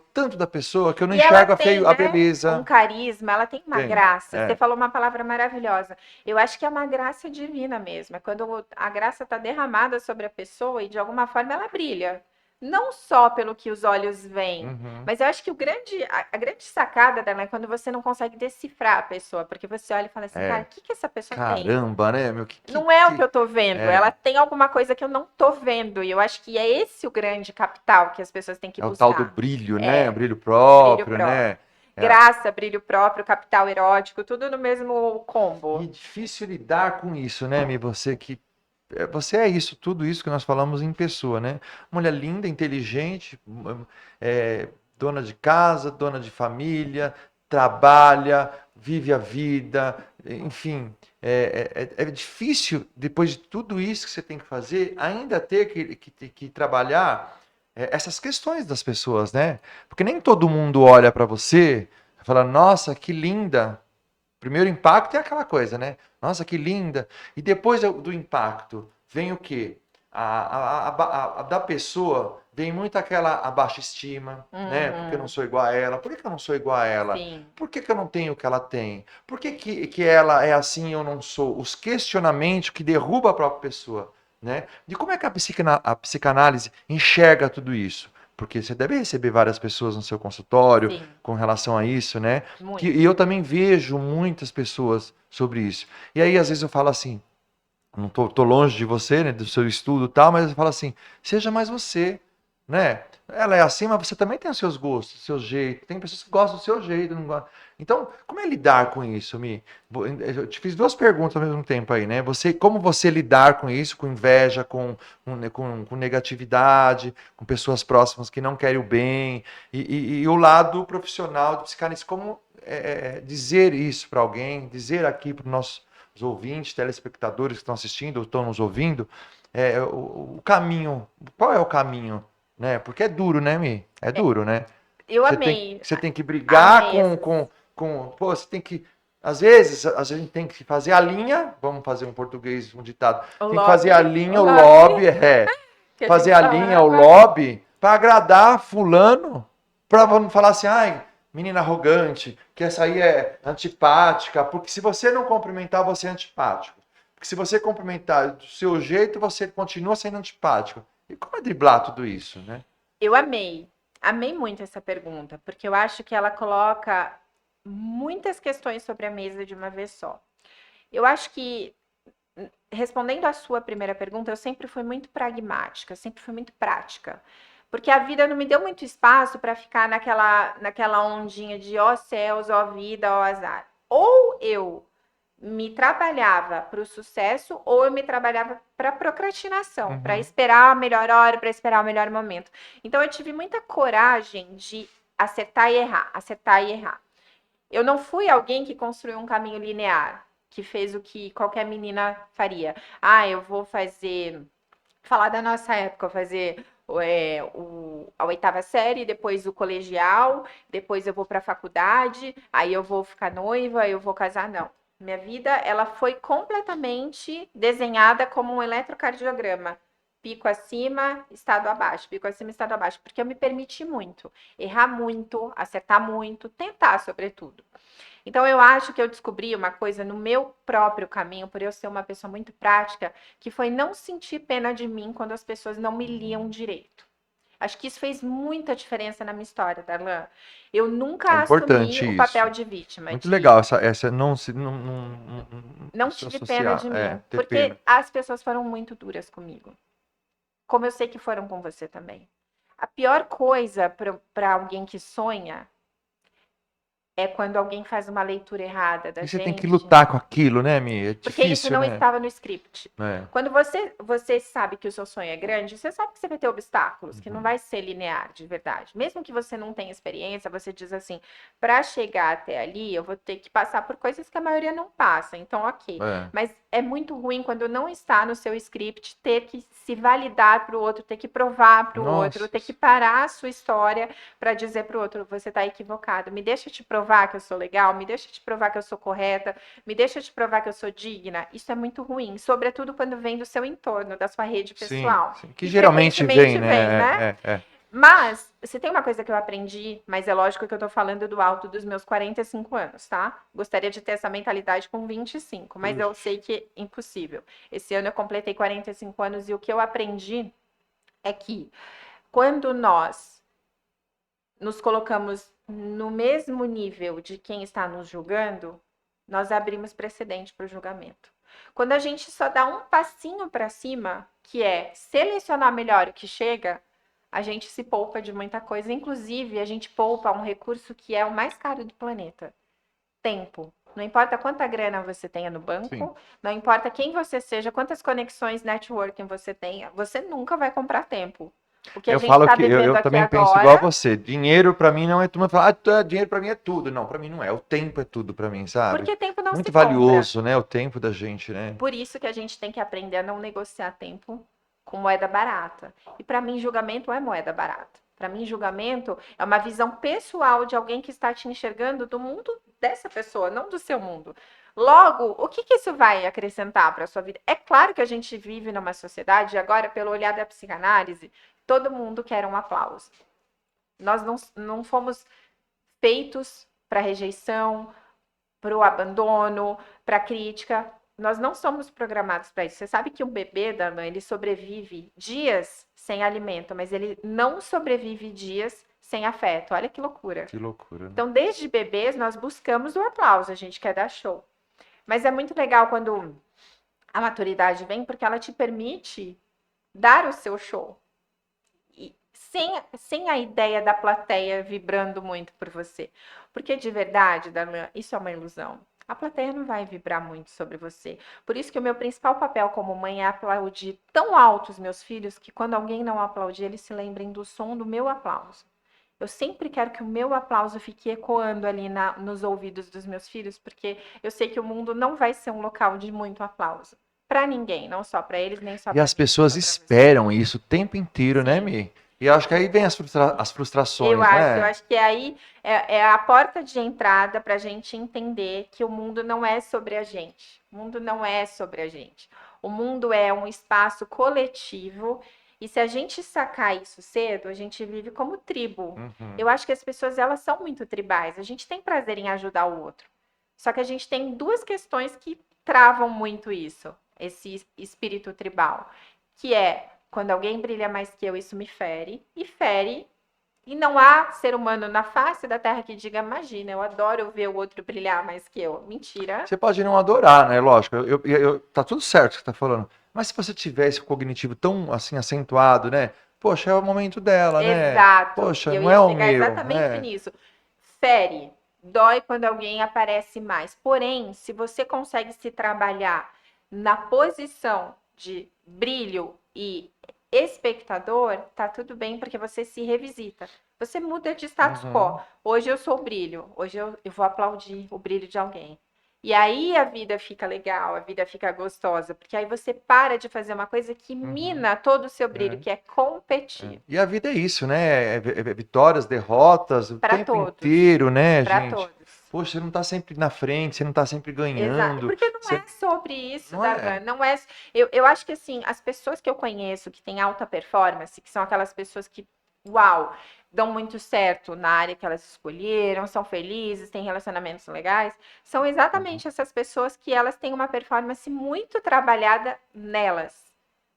que eu não E ela enxergo tem, a né, um beleza. carisma, ela tem uma Tem. graça. Você É. falou uma palavra maravilhosa. Eu acho que é uma graça divina mesmo. É quando a graça está derramada sobre a pessoa e de alguma forma ela brilha. Não só pelo que os olhos veem, Uhum. mas eu acho que a grande sacada dela é quando você não consegue decifrar a pessoa, porque você olha e fala assim, cara, É. o que que essa pessoa tem? Caramba, né, meu? Não é o que Que... eu tô vendo, É. ela tem alguma coisa que eu não tô vendo. E eu acho que é esse o grande capital que as pessoas têm que É o tal do buscar. brilho, né? O É, brilho brilho próprio, próprio. né? É. Graça, brilho próprio, capital erótico, tudo no mesmo E é combo. difícil lidar com isso, né, Mi? Você é isso, tudo isso que nós falamos em pessoa, né? Mulher linda, inteligente, é, dona de casa, dona de família, trabalha, vive a vida, enfim. É difícil, depois de tudo isso que você tem que fazer, ainda ter que trabalhar essas questões das pessoas, né? Porque nem todo mundo olha para você e fala, nossa, que linda. Primeiro impacto é aquela coisa, né? Nossa, que linda. E depois do impacto vem o quê? Da pessoa vem muito aquela a baixa estima, né? Porque eu não Uhum, sou igual a ela. Por que que eu não sou igual a ela? sim, Por que que eu não tenho o que ela tem? Por que que ela é assim e eu não sou? Os questionamentos que derrubam a própria pessoa, né? De como é que a psicanálise enxerga tudo isso? Porque você deve receber várias pessoas no seu consultório sim, com relação a isso, né? E muito. eu também vejo muitas pessoas sobre isso. E aí, às vezes, eu falo assim, não tô longe de você, né, do seu estudo e tal, mas eu falo assim, seja mais você, né? Ela é assim, mas você também tem os seus gostos, o seu jeito. Tem pessoas que gostam do seu jeito, não gostam. Então, como é lidar com isso, Mi? Eu te fiz duas perguntas ao mesmo tempo aí, né? Como você lidar com isso, com inveja, com negatividade, com pessoas próximas que não querem o bem, e o lado profissional do psicanalista, como dizer isso para alguém, dizer aqui para os nossos ouvintes, telespectadores que estão assistindo ou estão nos ouvindo, o caminho, qual é o caminho né? Porque é duro, né, Mi? É duro, né? Eu Você amei. tem que brigar Amei essas. pô, você tem que, às vezes, a gente tem que fazer a linha, vamos fazer um português, um ditado, O tem que fazer a lobby. O linha, o lobby. lobby, Que a fazer gente a fala, linha, né? o lobby, para agradar fulano, para não falar assim, ai, menina arrogante, que essa aí é antipática, porque se você não cumprimentar, você é antipático. Porque se você cumprimentar do seu jeito, você continua sendo antipático. E como é driblar tudo isso, né? Eu amei. Amei muito essa pergunta, porque eu acho que ela coloca muitas questões sobre a mesa de uma vez só. Eu acho que, respondendo à sua primeira pergunta, eu sempre fui muito pragmática, sempre fui muito prática. Porque a vida não me deu muito espaço para ficar naquela ondinha de ó céus, ó vida, ó azar. Ou eu me trabalhava para o sucesso ou eu me trabalhava para procrastinação, para Uhum. esperar a melhor hora, para esperar o melhor momento. Então eu tive muita coragem de acertar e errar, acertar e errar. Eu não fui alguém que construiu um caminho linear, que fez o que qualquer menina faria. Ah, eu vou falar da nossa época, fazer a oitava série, depois o colegial, depois eu vou para a faculdade, aí eu vou ficar noiva, eu vou casar, não. Minha vida, ela foi completamente desenhada como um eletrocardiograma. Pico acima, estado abaixo, pico acima, estado abaixo, porque eu me permiti muito, errar muito, acertar muito, tentar sobretudo. Então, eu acho que eu descobri uma coisa no meu próprio caminho, por eu ser uma pessoa muito prática, que foi não sentir pena de mim quando as pessoas não me liam direito. Acho que isso fez muita diferença na minha história, Darlan. Eu É nunca assumi importante o isso. papel de vítima, Muito legal essa não se tive pena associar, de mim, ter pena. porque as pessoas foram muito duras comigo, como eu sei que foram com você também. A pior coisa para alguém que sonha é quando alguém faz uma leitura errada da E você tem que gente. lutar com aquilo, né, Mi? É Porque isso difícil, não né? estava no script. É. Quando você sabe que o seu sonho é grande, você sabe que você vai ter obstáculos, que não Uhum. vai ser linear de verdade. Mesmo que você não tenha experiência, você diz assim: para chegar até ali, eu vou ter que passar por coisas que a maioria não passa. Então, ok. É. Mas é muito ruim quando não está no seu script ter que se validar para o outro, ter que provar para o outro, Nossa. ter que parar a sua história para dizer para o outro: você está equivocado. Me deixa te provar que eu sou legal, me deixa te provar que eu sou correta, me deixa te provar que eu sou digna. Isso é muito ruim, sobretudo quando vem do seu entorno, da sua rede Sim, pessoal. sim. Que E geralmente vem, frequentemente vem, né? né? É. Mas, se tem uma coisa que eu aprendi, mas é lógico que eu tô falando do alto dos meus 45 anos, tá? Gostaria de ter essa mentalidade com 25, mas eu sei que é impossível. Esse ano eu completei 45 anos e o que eu aprendi é que quando nós nos colocamos no mesmo nível de quem está nos julgando, nós abrimos precedente para o julgamento. Quando a gente só dá um passinho para cima, que é selecionar melhor o que chega, a gente se poupa de muita coisa. Inclusive, a gente poupa um recurso que é o mais caro do planeta: tempo. Não importa quanta grana você tenha no Sim. banco, não importa quem você seja, quantas conexões networking você tenha, você nunca vai comprar tempo. O que a Eu gente falo está que vivendo eu aqui também penso igual a agora. você. Dinheiro pra mim não é tudo. Fala, dinheiro pra mim é tudo. Não, pra mim não é. O tempo é tudo pra mim, sabe? Porque tempo não se Muito compra. valioso, né? O tempo da gente, né? Por isso que a gente tem que aprender a não negociar tempo com moeda barata. E para mim, julgamento é moeda barata. Para mim, julgamento é uma visão pessoal de alguém que está te enxergando do mundo dessa pessoa, não do seu mundo. Logo, o que isso vai acrescentar para a sua vida? É claro que a gente vive numa sociedade, agora, pelo olhar da psicanálise, todo mundo quer um aplauso. Nós não fomos feitos para rejeição, para o abandono, para a crítica. Nós não somos programados para isso. Você sabe que um bebê, Darlan, ele sobrevive dias sem alimento, mas ele não sobrevive dias sem afeto. Olha que loucura. Que loucura, né? Então, desde bebês, nós buscamos o aplauso, a gente quer dar show. Mas é muito legal quando a maturidade vem, porque ela te permite dar o seu show. E sem a ideia da plateia vibrando muito por você. Porque de verdade, Darlan, isso é uma ilusão. A plateia não vai vibrar muito sobre você. Por isso que o meu principal papel como mãe é aplaudir tão alto os meus filhos que quando alguém não aplaudir, eles se lembrem do som do meu aplauso. Eu sempre quero que o meu aplauso fique ecoando ali nos ouvidos dos meus filhos, porque eu sei que o mundo não vai ser um local de muito aplauso. Para ninguém, não só para eles, nem só E para as mim, nem pessoas só para você. esperam isso o tempo inteiro, né, Sim. Mi? E acho que aí vem as frustrações, Eu né? acho que aí é a porta de entrada para a gente entender que o mundo não é sobre a gente. O mundo não é sobre a gente. O mundo é um espaço coletivo e se a gente sacar isso cedo, a gente vive como tribo. Uhum. Eu acho que as pessoas elas são muito tribais. A gente tem prazer em ajudar o outro. Só que a gente tem duas questões que travam muito isso, esse espírito tribal, que é quando alguém brilha mais que eu, isso me fere e fere e não há ser humano na face da Terra que diga, imagina, eu adoro ver o outro brilhar mais que eu. Mentira. Você pode não adorar, né? Lógico, tá tudo certo o que você tá falando. Mas se você tiver esse cognitivo tão assim acentuado, né? Poxa, é o momento dela, né? Exato. Poxa, Eu não é ia o chegar meu, exatamente né? nisso. Fere, dói quando alguém aparece mais. Porém, se você consegue se trabalhar na posição de brilho e espectador, tá tudo bem porque você se revisita. Você muda de status quo. Uhum. Hoje eu sou brilho, hoje eu vou aplaudir o brilho de alguém. E aí a vida fica legal, a vida fica gostosa, porque aí você para de fazer uma coisa que Uhum. mina todo o seu brilho, É, que é competir. E a vida é isso, né? É vitórias, derrotas, o Para tempo todos, inteiro, né, para gente? todos. Poxa, você não tá sempre na frente, você não tá sempre Exato. ganhando. Porque não Você... é sobre isso, Não é. Darlan. Não é. Eu acho que assim, as pessoas que eu conheço que têm alta performance, que são aquelas pessoas que, uau, dão muito certo na área que elas escolheram, são felizes, têm relacionamentos legais, são Uhum. exatamente essas pessoas que elas têm uma performance muito trabalhada nelas.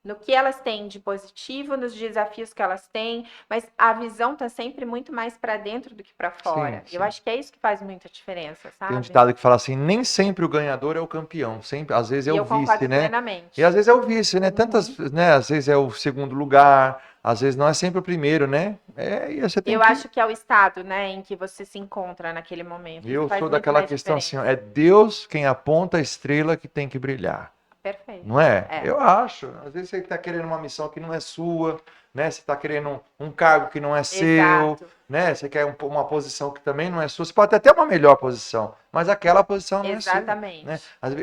No que elas têm de positivo, nos desafios que elas têm, mas a visão está sempre muito mais para dentro do que para Sim, fora. Eu sim. acho que é isso que faz muita diferença, Tem um sabe? ditado que fala assim, nem sempre o ganhador é o campeão, sempre, às vezes é E o eu vice, concordo né? E às plenamente. vezes é o vice, né? Uhum. Tantas, né? Às vezes é o segundo lugar, às vezes não é sempre o primeiro, né? E você tem Eu que. acho que é o estado, né, em que você se encontra naquele momento. Isso Eu faz sou muito daquela mais questão assim, ó, diferença. é Deus quem aponta a estrela que tem que brilhar. Não Perfeito. é? É. Eu acho. Às vezes você está querendo uma missão que não é sua, né? Você está querendo um cargo que não é seu, Exato. né? Você quer uma posição que também não é sua. Você pode ter até uma melhor posição, mas aquela posição não é sua, né? Exatamente.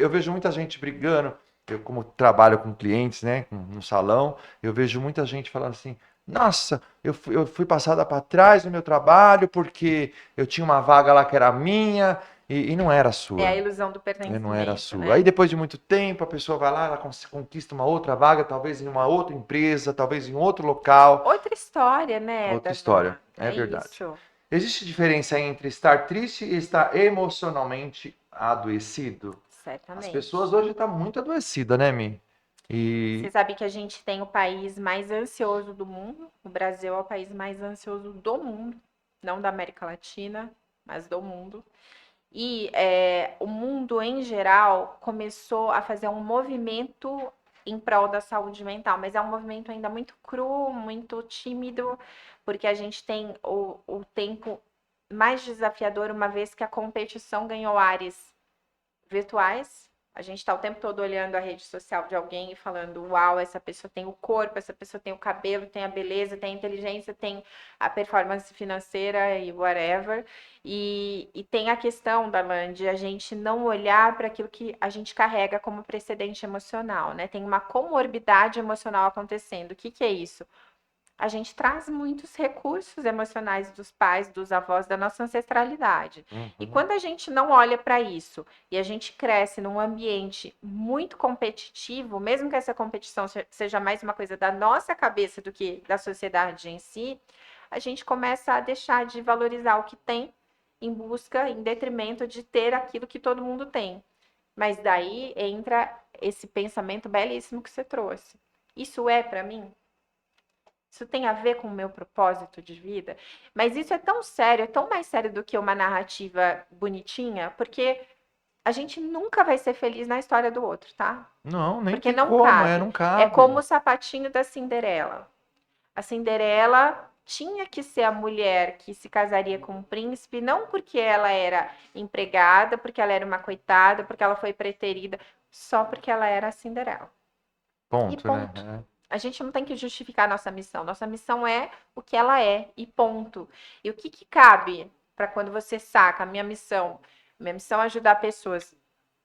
Eu vejo muita gente brigando. Eu, como trabalho com clientes, né, no salão, eu vejo muita gente falando assim: Nossa, eu fui passada para trás no meu trabalho porque eu tinha uma vaga lá que era minha e não era É a sua. ilusão do Não era pertencimento, sua. Aí né? depois de muito tempo, a pessoa vai lá, ela conquista uma outra vaga, talvez em uma outra empresa, talvez em outro local. Outra história, né, Outra história, Darlan? é É verdade. isso. Existe diferença entre estar triste e estar emocionalmente adoecido? As pessoas Certamente. hoje estão muito adoecidas, né, Mi? Você E. sabe que a gente tem o país mais ansioso do mundo? O Brasil é o país mais ansioso do mundo, não da América Latina, mas do mundo. E o mundo, em geral, começou a fazer um movimento em prol da saúde mental, mas é um movimento ainda muito cru, muito tímido, porque a gente tem o tempo mais desafiador, uma vez que a competição ganhou ares virtuais. A gente está o tempo todo olhando a rede social de alguém e falando: Uau, essa pessoa tem o corpo, essa pessoa tem o cabelo, tem a beleza, tem a inteligência, tem a performance financeira e whatever. E tem a questão, Darlan, de a gente não olhar para aquilo que a gente carrega como precedente emocional, né? Tem uma comorbidade emocional acontecendo. O que, que é isso? A gente traz muitos recursos emocionais dos pais, dos avós, da nossa ancestralidade. E Uhum. quando a gente não olha para isso e a gente cresce num ambiente muito competitivo, mesmo que essa competição seja mais uma coisa da nossa cabeça do que da sociedade em si, a gente começa a deixar de valorizar o que tem em busca, em detrimento de ter aquilo que todo mundo tem. Mas daí entra esse pensamento belíssimo que você trouxe. Isso é para mim? Isso tem a ver com o meu propósito de vida? Mas isso é tão sério, é tão mais sério do que uma narrativa bonitinha, porque a gente nunca vai ser feliz na história do outro, tá? Não, nem Porque tem não como, cabe. não É como cabe. o sapatinho da Cinderela. A Cinderela tinha que ser a mulher que se casaria com um príncipe, não porque ela era empregada, porque ela era uma coitada, porque ela foi preterida, só porque ela era a Cinderela. E Ponto, né? ponto. A gente não tem que justificar nossa missão. Nossa missão é o que ela é e ponto. E o que, que cabe para quando você saca a minha missão? Minha missão é ajudar pessoas.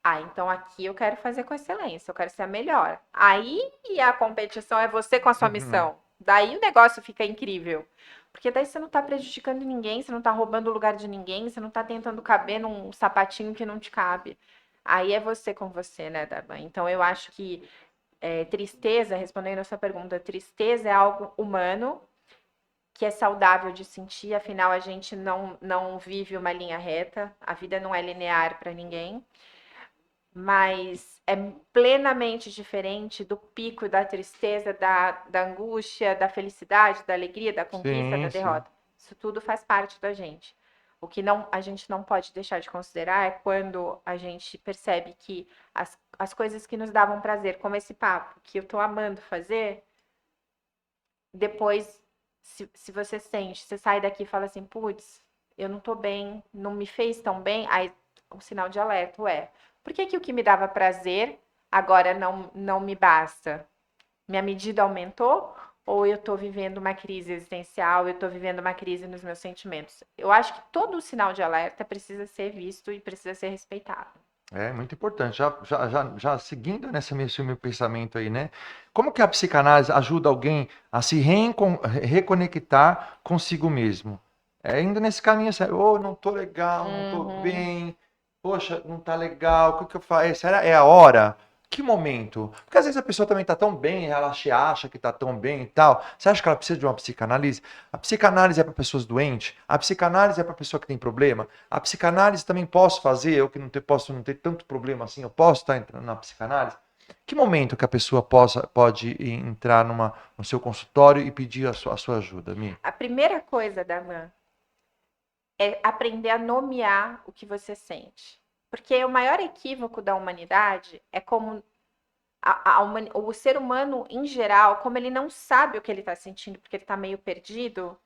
Ah, então aqui eu quero fazer com excelência, eu quero ser a melhor. Aí a competição é você com a sua Uhum. missão. Daí o negócio fica incrível. Porque daí você não tá prejudicando ninguém, você não tá roubando o lugar de ninguém, você não tá tentando caber num sapatinho que não te cabe. Aí é você com você, né, Darlan? Então eu acho que tristeza, respondendo a sua pergunta, tristeza é algo humano, que é saudável de sentir, afinal a gente não vive uma linha reta, a vida não é linear para ninguém, mas é plenamente diferente do pico da tristeza, da angústia, da felicidade, da alegria, da conquista, da Sim, sim. derrota. Isso tudo faz parte da gente. O que não, a gente não pode deixar de considerar é quando a gente percebe que as coisas que nos davam prazer, como esse papo, que eu tô amando fazer, depois, se você sente, você sai daqui e fala assim, putz, eu não tô bem, não me fez tão bem, aí um sinal de alerta, ué, por que que o que me dava prazer agora não me basta? Minha medida aumentou? Ou eu tô vivendo uma crise existencial, eu tô vivendo uma crise nos meus sentimentos? Eu acho que todo sinal de alerta precisa ser visto e precisa ser respeitado. É muito importante. Já seguindo nesse meu pensamento aí, né? Como que a psicanálise ajuda alguém a se reconectar consigo mesmo? É indo nesse caminho assim, oh, não tô legal, não tô Uhum. bem, poxa, não tá legal, o que que eu faço? Será é a hora? Que momento? Porque às vezes a pessoa também tá tão bem, ela acha que tá tão bem e tal. Você acha que ela precisa de uma psicanálise? A psicanálise é para pessoas doentes? A psicanálise é para pessoa que tem problema? A psicanálise também posso fazer, eu que posso não ter tanto problema assim, eu posso estar entrando na psicanálise? Que momento que a pessoa pode entrar no seu consultório e pedir a sua ajuda, Mi? A primeira coisa, Darlan, é aprender a nomear o que você sente. Porque o maior equívoco da humanidade é como o ser humano em geral, como ele não sabe o que ele está sentindo, porque ele está meio perdido,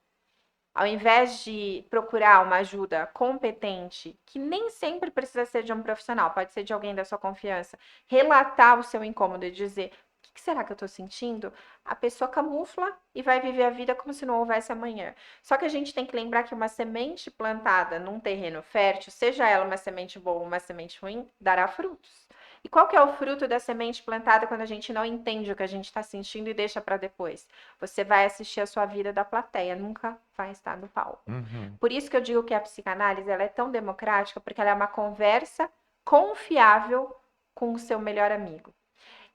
ao invés de procurar uma ajuda competente, que nem sempre precisa ser de um profissional, pode ser de alguém da sua confiança, relatar o seu incômodo e dizer: o que será que eu estou sentindo? A pessoa camufla e vai viver a vida como se não houvesse amanhã. Só que a gente tem que lembrar que uma semente plantada num terreno fértil, seja ela uma semente boa ou uma semente ruim, dará frutos. E qual que é o fruto da semente plantada quando a gente não entende o que a gente está sentindo e deixa para depois? Você vai assistir a sua vida da plateia, nunca vai estar no palco. Uhum. Por isso que eu digo que a psicanálise ela é tão democrática, porque ela é uma conversa confiável com o seu melhor amigo.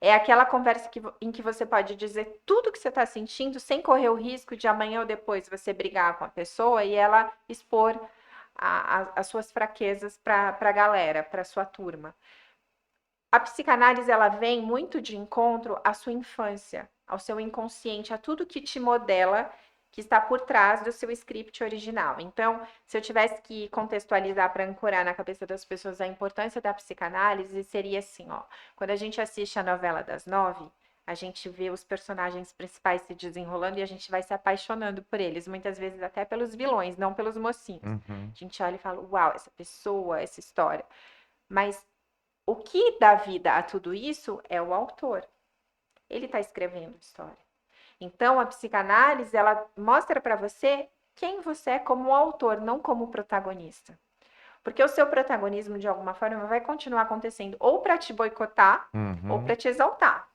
É aquela conversa em que você pode dizer tudo que você está sentindo sem correr o risco de amanhã ou depois você brigar com a pessoa e ela expor as suas fraquezas para a galera, para a sua turma. A psicanálise ela vem muito de encontro à sua infância, ao seu inconsciente, a tudo que te modela, que está por trás do seu script original. Então, se eu tivesse que contextualizar para ancorar na cabeça das pessoas a importância da psicanálise, seria assim, ó. Quando a gente assiste a novela das 9, a gente vê os personagens principais se desenrolando e a gente vai se apaixonando por eles, muitas vezes até pelos vilões, não pelos mocinhos. Uhum. A gente olha e fala, uau, essa pessoa, essa história. Mas o que dá vida a tudo isso é o autor. Ele está escrevendo a história. Então, a psicanálise, ela mostra para você quem você é como autor, não como protagonista. Porque o seu protagonismo, de alguma forma, vai continuar acontecendo ou para te boicotar ou Uhum. para te exaltar,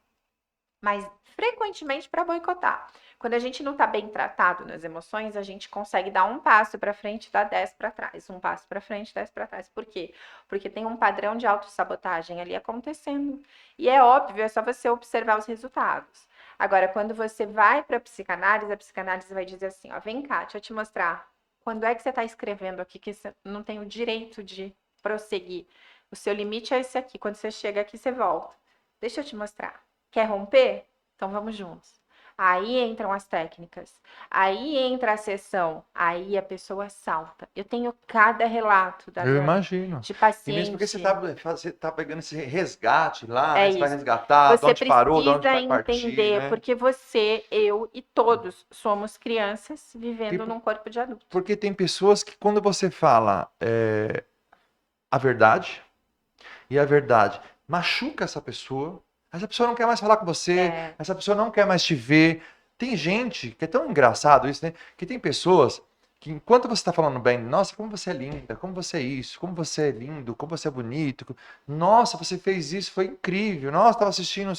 mas frequentemente para boicotar. Quando a gente não está bem tratado nas emoções, a gente consegue dar um passo para frente e dar 10 para trás. Um passo para frente, 10 para trás. Por quê? Porque tem um padrão de autossabotagem ali acontecendo. E é óbvio, é só você observar os resultados. Agora, quando você vai para a psicanálise vai dizer assim: ó, vem cá, deixa eu te mostrar. Quando é que você está escrevendo aqui que você não tem o direito de prosseguir? O seu limite é esse aqui. Quando você chega aqui, você volta. Deixa eu te mostrar. Quer romper? Então vamos juntos. Aí entram as técnicas. Aí entra a sessão. Aí a pessoa salta. Eu tenho cada relato, Eu Darlan, imagino. de E mesmo porque paciente. você tá pegando esse resgate lá, É né? Você vai isso. resgatar de Você onde parou, de onde precisa vai partir, entender, né? porque você, eu e todos somos crianças vivendo Tipo, num corpo de adulto. porque tem pessoas que quando você fala a verdade, e a verdade machuca essa pessoa não quer mais falar com você, É, essa pessoa não quer mais te ver. Tem gente, que é tão engraçado isso, né? Que tem pessoas que enquanto você está falando bem, nossa, como você é linda, como você é isso, como você é lindo, como você é bonito, nossa, você fez isso, foi incrível, nossa, estava assistindo.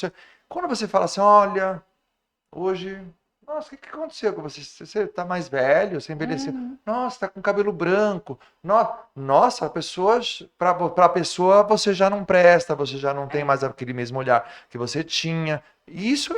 Quando você fala assim, olha, hoje Nossa, o que aconteceu com você? Você tá mais velho, você envelheceu. Uhum. Nossa, tá com cabelo branco. Nossa, para a pessoa você já não presta, você já não tem mais aquele mesmo olhar que você tinha. E isso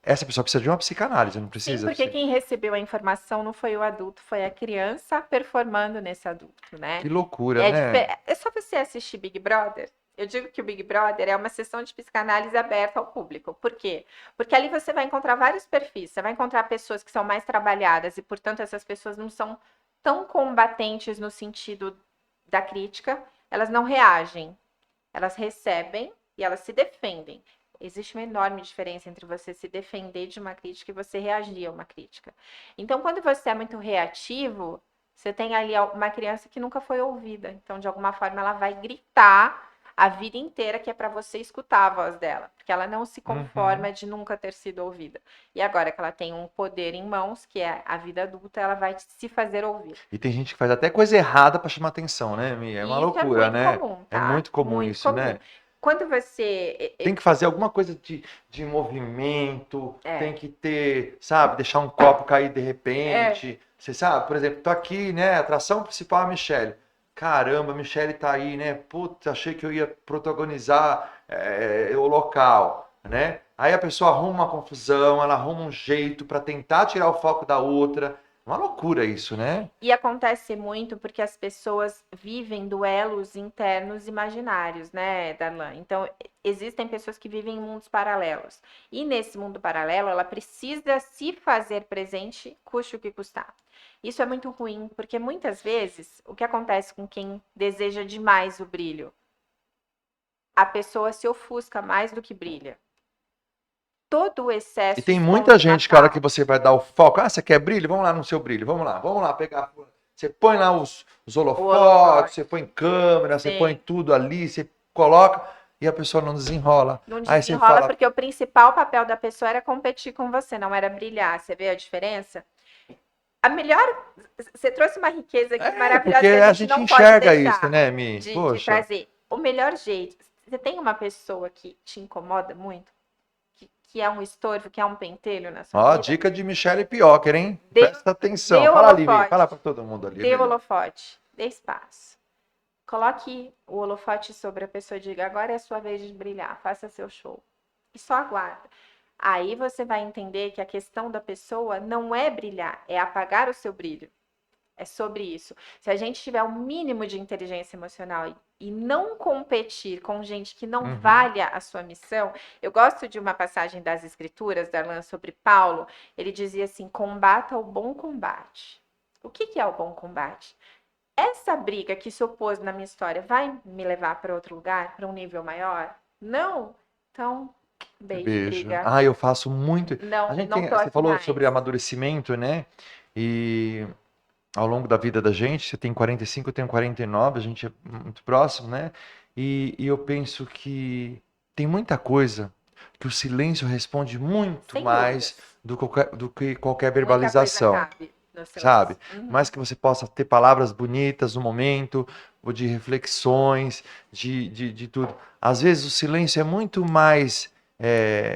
essa pessoa precisa de uma psicanálise, não Sim, precisa? porque quem recebeu a informação não foi o adulto, foi a criança performando nesse adulto, né? Que loucura, né? É só você assistir Big Brother. Eu digo que o Big Brother é uma sessão de psicanálise aberta ao público. Por quê? Porque ali você vai encontrar vários perfis. Você vai encontrar pessoas que são mais trabalhadas e, portanto, essas pessoas não são tão combatentes no sentido da crítica. Elas não reagem, elas recebem e elas se defendem. Existe uma enorme diferença entre você se defender de uma crítica e você reagir a uma crítica. Então, quando você é muito reativo, você tem ali uma criança que nunca foi ouvida. Então, de alguma forma, ela vai gritar a vida inteira que é para você escutar a voz dela, porque ela não se conforma de nunca ter sido ouvida. E agora que ela tem um poder em mãos, que é a vida adulta, ela vai se fazer ouvir. E tem gente que faz até coisa errada para chamar atenção, né, Mi? É uma E isso é loucura, muito né? comum, É tá? muito comum Muito isso, comum. né? Quando você. Tem que fazer alguma coisa de movimento, tem É, que ter, sabe, deixar um copo cair de é, repente. Você sabe, por exemplo, tô aqui, né? Atração principal é a Michelle. Caramba, a Michelle tá aí, né? Putz, achei que eu ia protagonizar o local, né? Aí a pessoa arruma uma confusão, ela arruma um jeito para tentar tirar o foco da outra. Uma loucura isso, né? e acontece muito porque as pessoas vivem duelos internos imaginários, né, Darlan? Então, existem pessoas que vivem em mundos paralelos. E nesse mundo paralelo, ela precisa se fazer presente, custe o que custar. Isso é muito ruim, porque muitas vezes o que acontece com quem deseja demais o brilho? A pessoa se ofusca mais do que brilha. Todo o excesso E tem muita esconde uma gente que a hora que falta. você vai dar o foco, você quer brilho? Vamos lá no seu brilho, vamos lá pegar. Você põe lá os O holofotes, holofote. você põe câmera, você põe Sim. tudo ali, você coloca e a pessoa não desenrola. Não Aí você desenrola fala, porque o principal papel da pessoa era competir com você, não era brilhar. Você vê a diferença? A melhor. Você trouxe uma riqueza aqui maravilhosa porque que a a gente gente não pode enxerga isso, deixar né, Mi? de Poxa, trazer. O melhor jeito. Você tem uma pessoa que te incomoda muito, que é um estorvo, que é um pentelho na sua ó, vida? dica de Michele Piocher, hein? Dê, Presta atenção. dê o Fala ali, Mi. holofote. Fala pra todo mundo ali. Dê o Melhor. holofote. Dê espaço. Coloque o holofote sobre a pessoa e diga: agora é a sua vez de brilhar, faça seu show. E só aguarda. Aí você vai entender que a questão da pessoa não é brilhar, é apagar o seu brilho. É sobre isso. Se a gente tiver um mínimo de inteligência emocional e não competir com gente que não valha a sua missão, eu gosto de uma passagem das Escrituras, Darlan, sobre Paulo. Ele dizia assim: combata o bom combate. O que é o bom combate? Essa briga que se opôs na minha história vai me levar para outro lugar, para um nível maior? Não? Então, beijo, Beijo. briga. Ah, eu faço muito. A Não, gente não tem, tô você aqui falou mais. sobre amadurecimento, né? E ao longo da vida da gente, você tem 45, eu tenho 49, a gente é muito próximo, né? E eu penso que tem muita coisa que o silêncio responde muito Sem mais dúvidas. do que qualquer Muita coisa verbalização, cabe no sabe? silêncio. Uhum. Mais que você possa ter palavras bonitas no momento, ou de reflexões, de tudo. Às vezes o silêncio é muito mais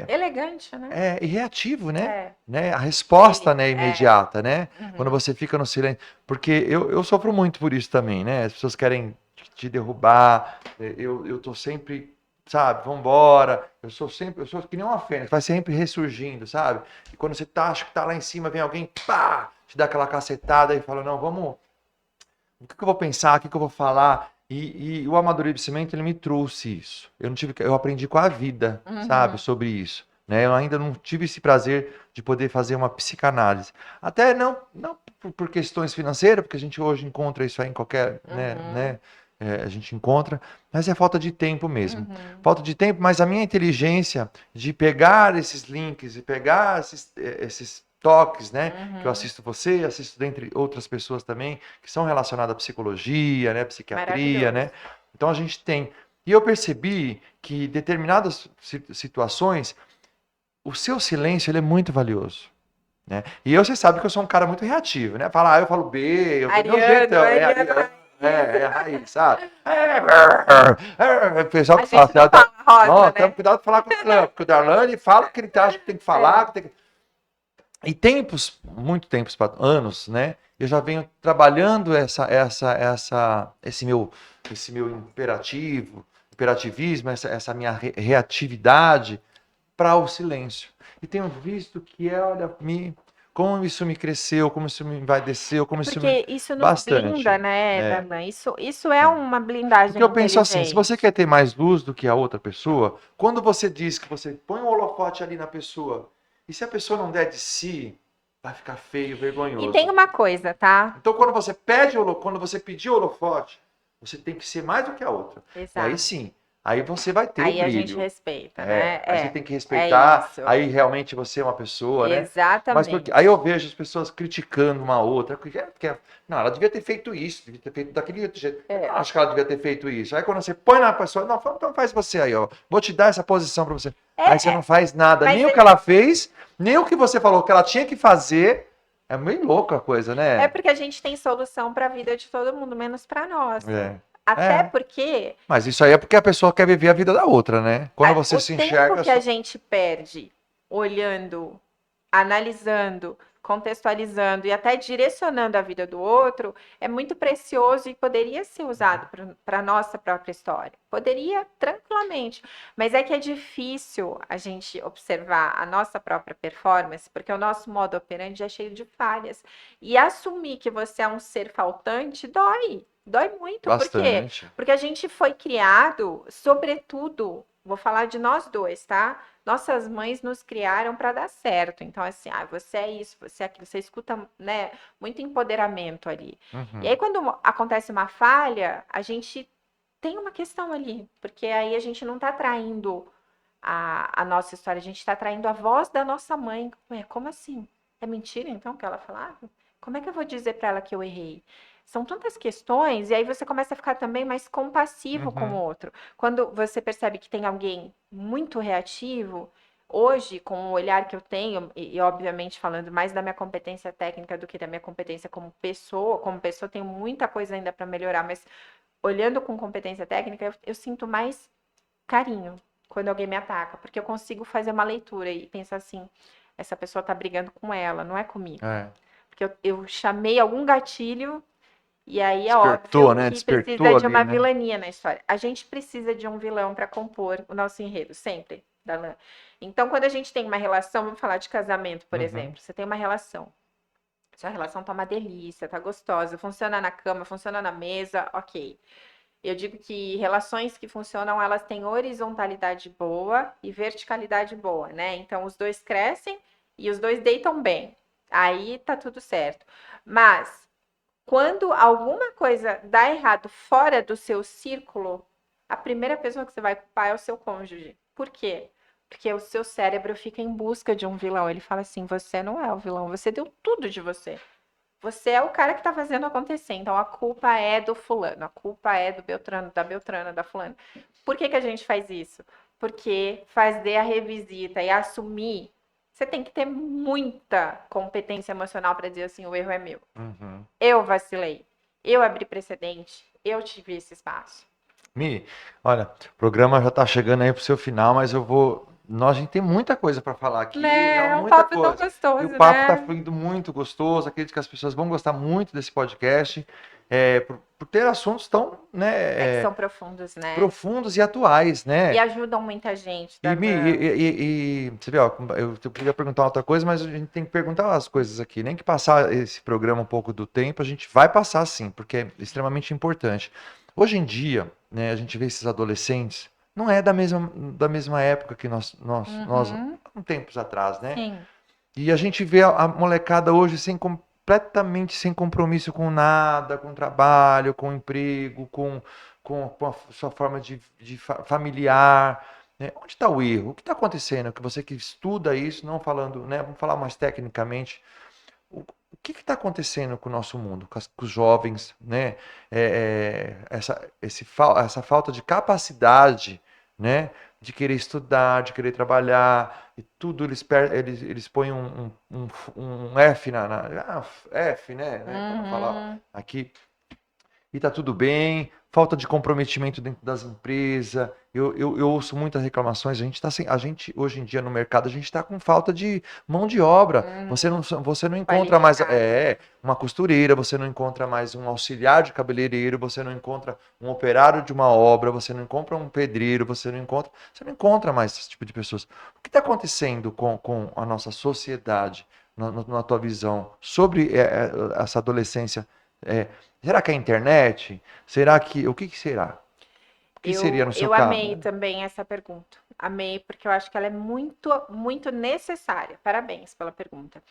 Elegante, né? e reativo, né? É. Né? A resposta, Ele né, é é. imediata, né? Quando Uhum. você fica no silêncio. Porque eu sofro muito por isso também, né? As pessoas querem te derrubar, eu tô sempre, sabe, vambora. Eu sou que nem uma fênix, vai sempre ressurgindo, sabe? E quando você acha que tá lá em cima, vem alguém, pá, te dá aquela cacetada e fala, não, vamos, o que eu vou pensar, o que eu vou falar? E o amadurecimento, ele me trouxe isso. Eu aprendi com a vida, sabe, Uhum. sobre isso. Né? Eu ainda não tive esse prazer de poder fazer uma psicanálise. Até não por questões financeiras, porque a gente hoje encontra isso aí em qualquer, Uhum. a gente encontra, mas é falta de tempo mesmo. Uhum. Falta de tempo, mas a minha inteligência de pegar esses links e pegar esses toques, né? Que eu Uhum. assisto você, assisto dentre outras pessoas também, que são relacionadas à psicologia, né? Psiquiatria, Maravilhoso. né? Então a gente tem. E eu percebi que determinadas situações, o seu silêncio ele é muito valioso. Né? E você sabe que eu sou um cara muito reativo, né? Fala A, eu falo B, eu do meu Ariano, jeitão, Ariano. Ariano, a raiz, sabe? O pessoal A que fala gente assim, não fala rosa, não, né? temos cuidado de falar com o Darlan, porque o Darlan ele fala o que ele acha que tem que falar, É. que tem que... E tempos, muito tempos, anos, né? Eu já venho trabalhando esse meu imperativismo, essa minha reatividade para o silêncio. E tenho visto que, olha, como isso me cresceu, como isso me envaideceu, como isso me... Porque isso nos blinda, Bastante. né, É, Darlan? Isso é é. uma Porque blindagem eu penso assim, se você inteligente. quer ter mais luz do que a outra pessoa, quando você diz que você põe um holofote ali na pessoa, e se a pessoa não der de si, vai ficar feio, E tem vergonhoso. uma coisa, tá? Então, quando você pedir holofote, você tem que ser mais do que a outra. E aí Exato. sim, aí você vai ter o Aí a gente brilho. respeita, É, né? aí você tem que É respeitar, isso. aí realmente você é uma pessoa, né? Mas porque aí eu Exatamente. vejo as pessoas criticando uma outra, não, ela devia ter feito isso, devia ter feito daquele outro jeito. Eu não É, acho que ela devia ter feito isso. Aí quando você põe na pessoa, não, então faz você aí, ó. Vou te dar essa posição para você. Aí você é, não faz nada, mas nem o que ela fez, nem o que você falou que ela tinha que fazer. É meio louco a coisa, é né? porque a gente tem solução para a vida de todo mundo, menos para nossa. É. Até É. porque Mas isso aí é porque a pessoa quer viver a vida da outra, né? Quando você o se tempo enxerga que a só. gente perde olhando, analisando, contextualizando e até direcionando a vida do outro é muito precioso e poderia ser usado para a nossa própria história. Poderia tranquilamente, mas é que é difícil a gente observar a nossa própria performance, porque o nosso modo operandi é cheio de falhas. E assumir que você é um ser faltante dói. Dói muito. Por quê? Bastante. Porque a gente foi criado, sobretudo, vou falar de nós dois, tá? Nossas mães nos criaram para dar certo. Então, assim, você é isso, você é aquilo. Você escuta, né, muito empoderamento ali. E aí, Uhum. quando acontece uma falha, a gente tem uma questão ali, porque aí a gente não está traindo a nossa história, a gente está traindo a voz da nossa mãe. Ué, como assim? É mentira, então, que ela falava? Como é que eu vou dizer para ela que eu errei? São tantas questões, e aí você começa a ficar também mais compassivo com o Uhum. outro. Quando você percebe que tem alguém muito reativo, hoje, com o olhar que eu tenho, e obviamente falando mais da minha competência técnica do que da minha competência como pessoa, tenho muita coisa ainda para melhorar, mas olhando com competência técnica, eu sinto mais carinho quando alguém me ataca, porque eu consigo fazer uma leitura e pensar assim: essa pessoa tá brigando com ela, não é comigo. É. Porque eu chamei algum gatilho e aí é óbvio Despertou, né? que precisa Despertou de ali, uma né? vilania na história. A gente precisa de um vilão para compor o nosso enredo, sempre, Darlan. Então, quando a gente tem uma relação, vamos falar de casamento, por Uhum. exemplo. Você tem uma relação. Sua relação tá uma delícia, tá gostosa, funciona na cama, funciona na mesa, ok. Eu digo que relações que funcionam, elas têm horizontalidade boa e verticalidade boa, né? Então, os dois crescem e os dois deitam bem. Aí tá tudo certo. Mas quando alguma coisa dá errado fora do seu círculo, a primeira pessoa que você vai culpar é o seu cônjuge. Por quê? Porque o seu cérebro fica em busca de um vilão. Ele fala assim: você não é o vilão, você deu tudo de você. Você é o cara que está fazendo acontecer. Então a culpa é do fulano, a culpa é do Beltrana, da fulana. Por que a gente faz isso? Porque fazer a revisita e assumir, você tem que ter muita competência emocional para dizer assim: o erro é meu. Uhum. Eu vacilei. Eu abri precedente. Eu tive esse espaço. Mi, olha, o programa já está chegando aí para o seu final, mas eu vou. Nós, a gente tem muita coisa para falar aqui, Né? É um muita papo tão coisa. E o gostoso, papo está né? fluindo muito gostoso. Acredito que as pessoas vão gostar muito desse podcast, por ter assuntos tão, né, É que são profundos, né? profundos e atuais, E né? ajudam muita gente, E, Mi, Darlan. você vê, ó, eu queria perguntar outra coisa, mas a gente tem que perguntar as coisas aqui. Nem que passar esse programa um pouco do tempo, a gente vai passar sim, porque é extremamente importante. Hoje em dia, né, a gente vê esses adolescentes, não é da mesma época que nós Uhum. há tempos atrás, né? Sim. E a gente vê a molecada hoje completamente sem compromisso com nada, com trabalho, com emprego, com a sua forma familiar. Né? Onde está o erro? O que está acontecendo? Que você que estuda isso, não falando, né? Vamos falar mais tecnicamente. O que está acontecendo com o nosso mundo, com os jovens, né? Essa falta de capacidade, né? De querer estudar, de querer trabalhar, e tudo eles põem um F F, né? Para falar Uhum. aqui, e tá tudo bem, falta de comprometimento dentro das empresas. Eu ouço muitas reclamações. A gente hoje em dia no mercado, a gente está com falta de mão de obra. Você não encontra mais uma costureira, você não encontra mais um auxiliar de cabeleireiro, você não encontra um operário de uma obra, você não encontra um pedreiro, você não encontra mais esse tipo de pessoas. O que está acontecendo com a nossa sociedade, na tua visão, sobre essa adolescência? Será que é a internet? O que será? O que seria no seu Eu caso? amei também essa pergunta. Amei, porque eu acho que ela é muito, muito necessária. Parabéns pela pergunta.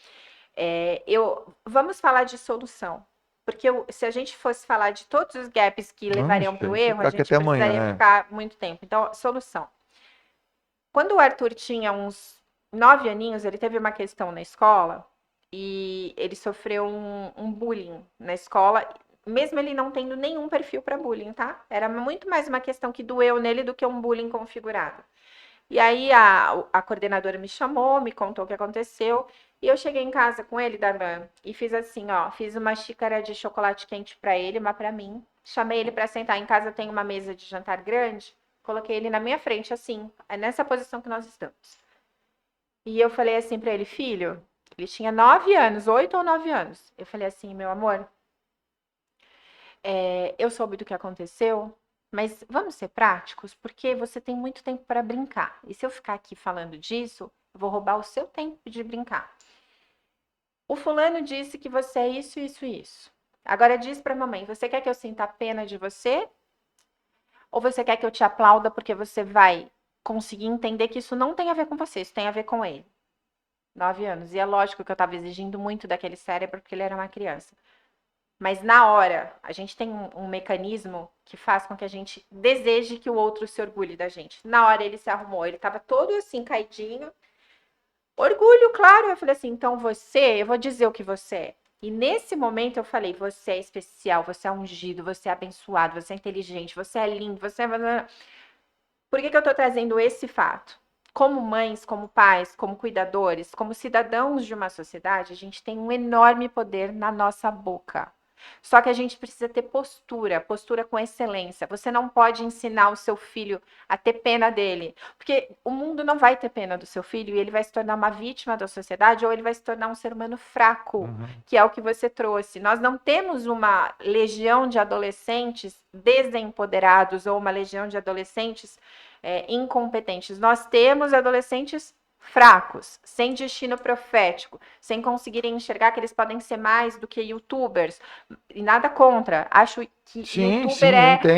Vamos falar de solução. Porque se a gente fosse falar de todos os gaps que levariam para o erro, a gente precisaria ficar muito tempo. Então, solução. Quando o Arthur tinha uns 9 aninhos, ele teve uma questão na escola e ele sofreu um bullying na escola, mesmo ele não tendo nenhum perfil para bullying, tá? Era muito mais uma questão que doeu nele do que um bullying configurado. E aí a coordenadora me chamou, me contou o que aconteceu, e eu cheguei em casa com ele, Darlan, e fiz assim, ó, fiz uma xícara de chocolate quente para ele, uma para mim, chamei ele para sentar. Em casa tem uma mesa de jantar grande, coloquei ele na minha frente, assim, nessa posição que nós estamos. E eu falei assim para ele, filho, ele tinha 9 anos, 8 ou 9 anos. Eu falei assim, meu amor, eu soube do que aconteceu, mas vamos ser práticos, porque você tem muito tempo para brincar. E se eu ficar aqui falando disso, eu vou roubar o seu tempo de brincar. O fulano disse que você é isso, isso, isso. Agora diz para a mamãe, você quer que eu sinta pena de você? Ou você quer que eu te aplauda porque você vai conseguir entender que isso não tem a ver com você, isso tem a ver com ele? 9 anos. E é lógico que eu estava exigindo muito daquele cérebro porque ele era uma criança. Mas na hora, a gente tem um mecanismo que faz com que a gente deseje que o outro se orgulhe da gente. Na hora ele se arrumou, ele estava todo assim, caidinho. Orgulho, claro. Eu falei assim, então eu vou dizer o que você é. E nesse momento eu falei, você é especial, você é ungido, você é abençoado, você é inteligente, você é lindo, você é... Por que eu estou trazendo esse fato? Como mães, como pais, como cuidadores, como cidadãos de uma sociedade, a gente tem um enorme poder na nossa boca. Só que a gente precisa ter postura com excelência. Você não pode ensinar o seu filho a ter pena dele, porque o mundo não vai ter pena do seu filho e ele vai se tornar uma vítima da sociedade ou ele vai se tornar um ser humano fraco, que é o que você trouxe. Nós não temos uma legião de adolescentes desempoderados ou uma legião de adolescentes incompetentes. Nós temos adolescentes fracos, sem destino profético, sem conseguirem enxergar que eles podem ser mais do que youtubers. E nada contra. Acho que youtuber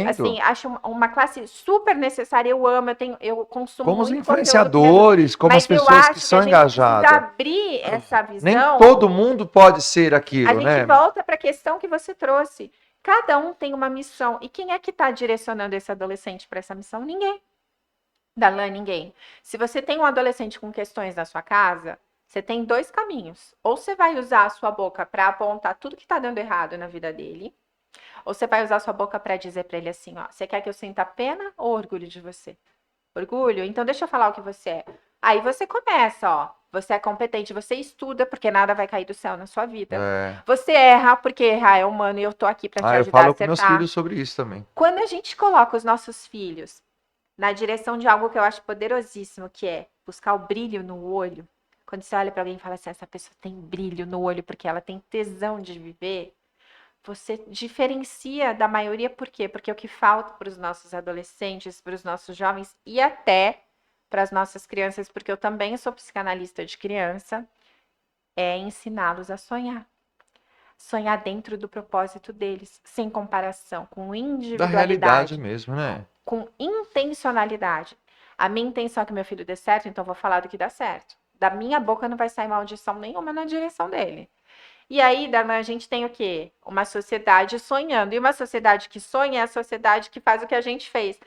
assim, acho uma classe super necessária. Eu amo, eu consumo como muito os influenciadores, como as pessoas que são engajadas. Precisa abrir essa visão. Nem todo mundo pode ser aquilo, né? A gente volta para a questão que você trouxe. Cada um tem uma missão. E quem é que está direcionando esse adolescente para essa missão? Ninguém. Darlan, ninguém. Se você tem um adolescente com questões na sua casa, você tem 2 caminhos. Ou você vai usar a sua boca para apontar tudo que está dando errado na vida dele, ou você vai usar a sua boca para dizer para ele assim, ó, você quer que eu sinta pena ou orgulho de você? Orgulho? Então deixa eu falar o que você é. Aí você começa, ó, você é competente, você estuda, porque nada vai cair do céu na sua vida. Você erra, porque errar é humano e eu tô aqui para te ajudar a acertar. Eu falo com meus filhos sobre isso também. Quando a gente coloca os nossos filhos na direção de algo que eu acho poderosíssimo, que é buscar o brilho no olho. Quando você olha para alguém e fala assim, essa pessoa tem brilho no olho porque ela tem tesão de viver, você diferencia da maioria. Por quê? Porque o que falta para os nossos adolescentes, para os nossos jovens e até para as nossas crianças, porque eu também sou psicanalista de criança, é ensiná-los a sonhar. Sonhar dentro do propósito deles, sem comparação, com individualidade. Da realidade mesmo, né? Com intencionalidade. A minha intenção é que meu filho dê certo, então vou falar do que dá certo. Da minha boca não vai sair maldição nenhuma na direção dele. E aí, a gente tem o quê? Uma sociedade sonhando. E uma sociedade que sonha é a sociedade que faz o que a gente fez.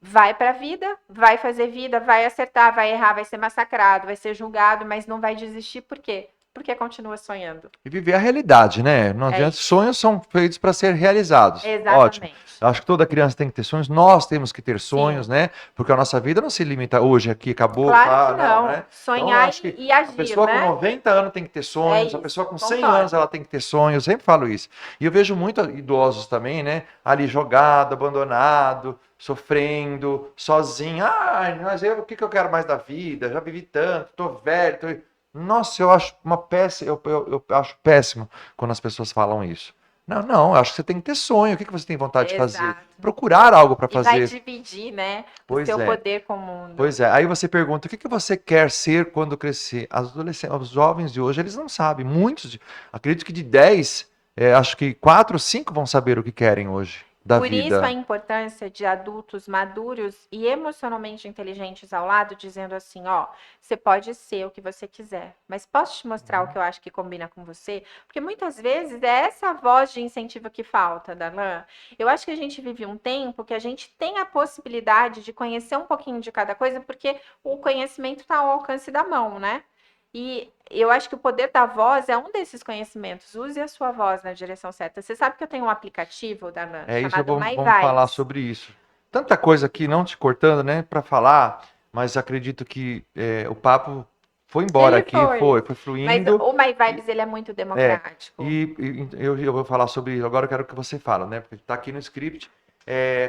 Vai para a vida, vai fazer vida, vai acertar, vai errar, vai ser massacrado, vai ser julgado, mas não vai desistir. Por quê? porque continua sonhando. E viver a realidade, né? Não adianta, isso. sonhos são feitos para ser realizados. Ótimo. Exatamente. Eu acho que toda criança tem que ter sonhos, nós temos que ter sonhos, Sim. né? Porque a nossa vida não se limita hoje, aqui, acabou, Claro que não, não. né? Então, eu Sonhar acho que e a agir, pessoa com né? 90 anos tem que ter sonhos, a isso, pessoa com 100 concordo. anos ela tem que ter sonhos, eu sempre falo isso. E eu vejo muito idosos também, né? Ali jogado, abandonado, sofrendo, sozinho. Ai, mas o que eu quero mais da vida? Já vivi tanto, tô velho, Nossa, eu acho uma péssima, eu acho péssimo quando as pessoas falam isso. Não, eu acho que você tem que ter sonho. O que você tem vontade de fazer? Exato. Procurar algo para E vai fazer. dividir, né, o Pois seu é, poder com o mundo. pois é. Aí você pergunta, o que você quer ser quando crescer? As adolescentes, os jovens de hoje, eles não sabem. Muitos, acredito que de 10, acho que 4 ou 5 vão saber o que querem hoje da Por isso a vida. importância de adultos maduros e emocionalmente inteligentes ao lado, dizendo assim, ó, você pode ser o que você quiser, mas posso te mostrar o que eu acho que combina com você? Porque muitas vezes é essa voz de incentivo que falta, Darlan. Eu acho que a gente vive um tempo que a gente tem a possibilidade de conhecer um pouquinho de cada coisa, porque o conhecimento está ao alcance da mão, né? E eu acho que o poder da voz é um desses conhecimentos. Use a sua voz na direção certa. Você sabe que eu tenho um aplicativo, Darlan, É isso, chamado My vamos falar Vibes. sobre isso. Tanta coisa aqui, não te cortando, né, para falar, mas acredito que o papo foi embora Ele aqui, foi. foi Mas fluindo. o My E, Vibes, ele é muito é, democrático. eu vou falar sobre isso. Agora eu quero que você fale, né, porque está aqui no script.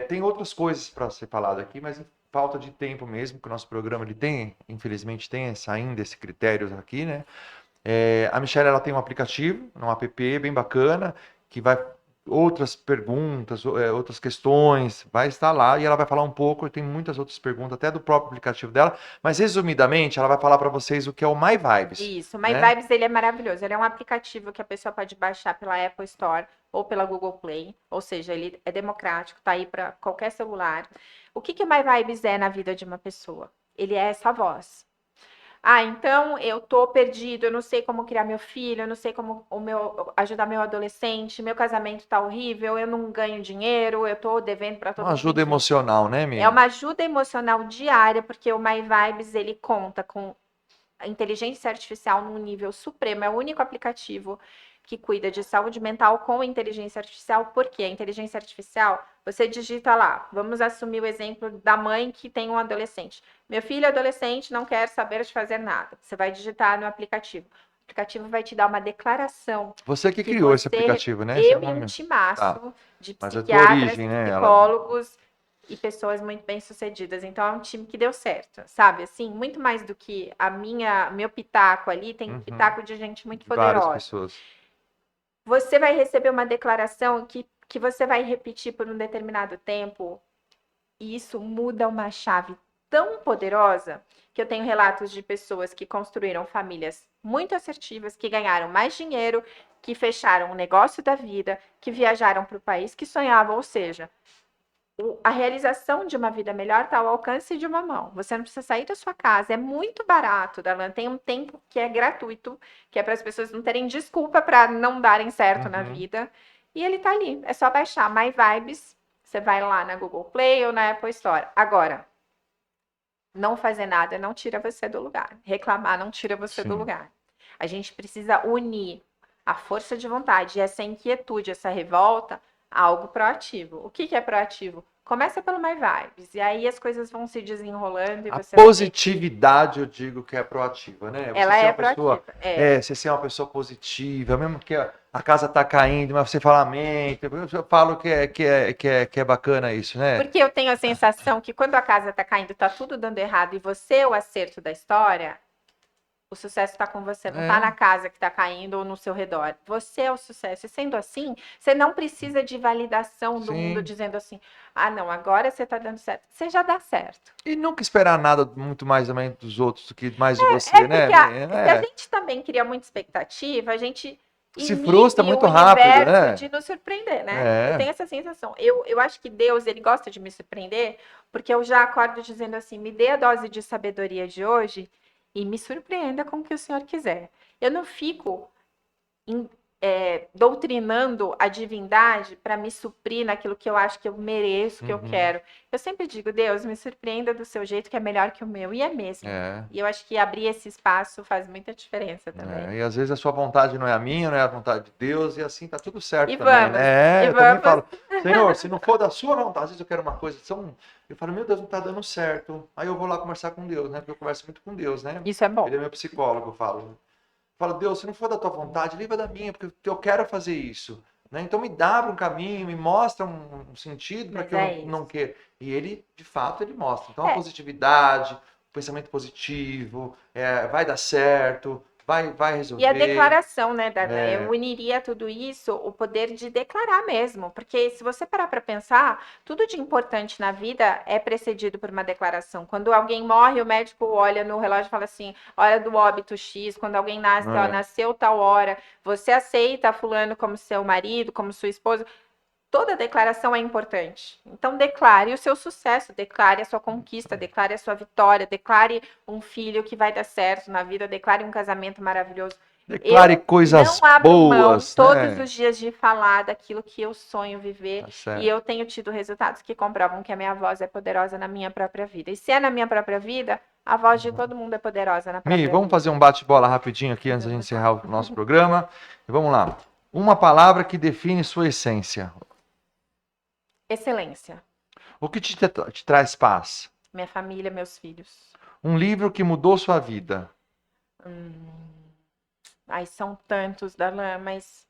Tem outras coisas para ser falado aqui, mas falta de tempo mesmo, que o nosso programa ele tem, infelizmente tem ainda esse critério aqui, né? A Michelle ela tem um aplicativo, um app bem bacana, que vai outras perguntas, outras questões, vai estar lá e ela vai falar um pouco, tem muitas outras perguntas, até do próprio aplicativo dela, mas resumidamente ela vai falar para vocês o que é o My Vibes, Isso, o My né? Vibes, ele é maravilhoso. Ele é um aplicativo que a pessoa pode baixar pela Apple Store ou pela Google Play, ou seja, ele é democrático, tá aí para qualquer celular. O que o My Vibes é na vida de uma pessoa? Ele é essa voz. Ah, então eu tô perdido, eu não sei como criar meu filho, eu não sei como ajudar meu adolescente, meu casamento tá horrível, eu não ganho dinheiro, eu tô devendo para todo Uma mundo, ajuda enfim. emocional, né, É Mia? uma ajuda emocional diária, porque o My Vibes ele conta com a inteligência artificial num nível supremo, é o único aplicativo que cuida de saúde mental com inteligência artificial, porque a inteligência artificial, você digita lá, vamos assumir o exemplo da mãe que tem um adolescente. Meu filho adolescente não quer saber de fazer nada. Você vai digitar no aplicativo. O aplicativo vai te dar uma declaração Você que que criou esse você, aplicativo, né? eu e um Tá. timaço de Mas é tua psiquiatras, origem, né? Ela... psicólogos e pessoas muito bem-sucedidas. Então é um time que deu certo, sabe? Assim, muito mais do que meu pitaco ali, tem pitaco de gente muito de várias poderosa. pessoas. Você vai receber uma declaração que você vai repetir por um determinado tempo, e isso muda uma chave tão poderosa que eu tenho relatos de pessoas que construíram famílias muito assertivas, que ganharam mais dinheiro, que fecharam o negócio da vida, que viajaram para o país que sonhavam, ou seja, a realização de uma vida melhor está ao alcance de uma mão. Você não precisa sair da sua casa, é muito barato, Darlan. Tem um tempo que é gratuito, que é para as pessoas não terem desculpa para não darem certo na vida. E ele está ali, é só baixar My Vibes. Você vai lá na Google Play ou na Apple Store. Agora, não fazer nada não tira você do lugar. Reclamar não tira você do lugar. A gente precisa unir a força de vontade e essa inquietude, essa revolta, a algo proativo. O que é proativo? Começa pelo My Vibes, e aí as coisas vão se desenrolando e A você vai ver positividade, eu digo que é proativa, né? Você ela ser é uma pessoa, proativa. É. você ser uma pessoa positiva, mesmo que a casa tá caindo, mas você fala amém. Eu falo que é bacana isso, né? Porque eu tenho a sensação que quando a casa tá caindo, tá tudo dando errado e você é o acerto da história, o sucesso está com você, não está na casa que está caindo ou no seu redor. Você é o sucesso. E sendo assim, você não precisa de validação do mundo dizendo assim: ah, não, agora você está dando certo. Você já dá certo. E nunca esperar nada muito mais também dos outros do que mais de você, né? Se a gente também cria muita expectativa, a gente Se frustra inibe o muito rápido, universo né? de nos surpreender, né? Eu tenho essa sensação. Eu acho que Deus, ele gosta de me surpreender, porque eu já acordo dizendo assim: me dê a dose de sabedoria de hoje e me surpreenda com o que o Senhor quiser. Eu não fico doutrinando a divindade para me suprir naquilo que eu acho que eu mereço, que eu quero. Eu sempre digo, Deus, me surpreenda do seu jeito que é melhor que o meu. E é mesmo. É. E eu acho que abrir esse espaço faz muita diferença também. E às vezes a sua vontade não é a minha, não é a vontade de Deus, e assim tá tudo certo E também, vamos, né? e Eu também vamos. falo, Senhor, se não for da sua vontade, às vezes eu quero uma coisa, eu falo, meu Deus, não tá dando certo. Aí eu vou lá conversar com Deus, né? Porque eu converso muito com Deus, né? Isso é bom. Ele é meu psicólogo, eu falo. Fala, Deus, se não for da tua vontade, livra da minha, porque eu quero fazer isso. Né? Então me dá um caminho, me mostra um sentido para Mas que eu é não isso. queira. E ele, de fato, ele mostra. Então a É, positividade, o pensamento positivo, vai dar certo, vai e a resolver. declaração, né, Darlan? Eu uniria tudo isso, o poder de declarar mesmo. Porque se você parar para pensar, tudo de importante na vida é precedido por uma declaração. Quando alguém morre, o médico olha no relógio e fala assim: hora do óbito X. Quando alguém nasce, ó, É. nasceu tal hora. Você aceita fulano como seu marido, como sua esposa. Toda declaração é importante. Então, declare o seu sucesso, declare a sua conquista, declare a sua vitória, declare um filho que vai dar certo na vida, declare um casamento maravilhoso. Declare Eu coisas não abro mão boas, todos né? os dias de falar daquilo que eu sonho viver Tá e certo. eu tenho tido resultados que comprovam que a minha voz é poderosa na minha própria vida. E se é na minha própria vida, a voz de todo mundo é poderosa na Mi, própria vamos vida. fazer um bate-bola rapidinho aqui antes da gente encerrar o nosso programa. E vamos lá. Uma palavra que define sua essência. Excelência. O que te traz paz? Minha família, meus filhos. Um livro que mudou sua vida. Hum... Ai, são tantos, Darlan, mas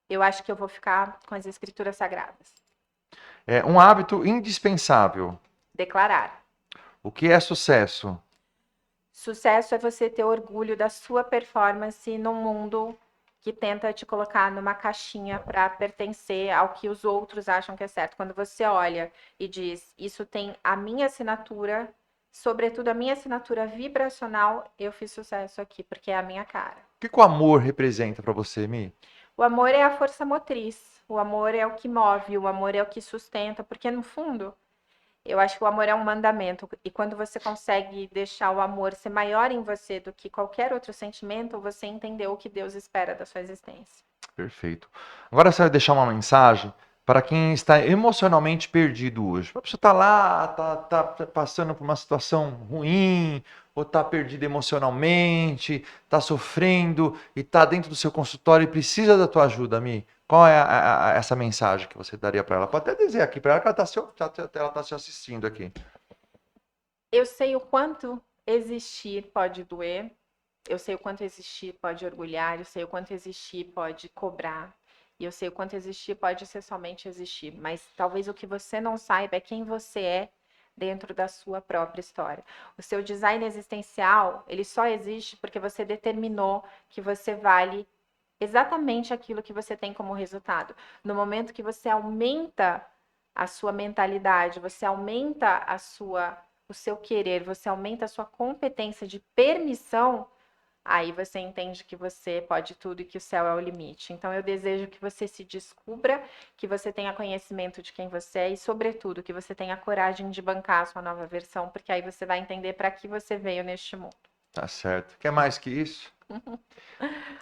eu acho que eu vou ficar com as escrituras sagradas. Um hábito indispensável. Declarar. O que é sucesso? Sucesso é você ter orgulho da sua performance num mundo que tenta te colocar numa caixinha para pertencer ao que os outros acham que é certo. Quando você olha e diz, isso tem a minha assinatura, sobretudo a minha assinatura vibracional, eu fiz sucesso aqui, porque é a minha cara. O que o amor representa para você, Mi? O amor é a força motriz, o amor é o que move, o amor é o que sustenta, porque no fundo, eu acho que o amor é um mandamento, e quando você consegue deixar o amor ser maior em você do que qualquer outro sentimento, você entendeu o que Deus espera da sua existência. Perfeito. Agora você vai deixar uma mensagem para quem está emocionalmente perdido hoje. A pessoa está lá, tá passando por uma situação ruim, ou está perdido emocionalmente, está sofrendo e está dentro do seu consultório e precisa da tua ajuda, Mi. Qual é essa mensagem que você daria para ela? Pode até dizer aqui para ela que ela está se assistindo aqui. Eu sei o quanto existir pode doer, eu sei o quanto existir pode orgulhar, eu sei o quanto existir pode cobrar, e eu sei o quanto existir pode ser somente existir, mas talvez o que você não saiba é quem você é dentro da sua própria história. O seu design existencial, ele só existe porque você determinou que você vale exatamente aquilo que você tem como resultado. No momento que você aumenta a sua mentalidade, você aumenta o seu querer, você aumenta a sua competência de permissão, aí você entende que você pode tudo e que o céu é o limite. Então eu desejo que você se descubra, que você tenha conhecimento de quem você é e, sobretudo, que você tenha coragem de bancar a sua nova versão, porque aí você vai entender para que você veio neste mundo. Tá certo. Quer mais que isso?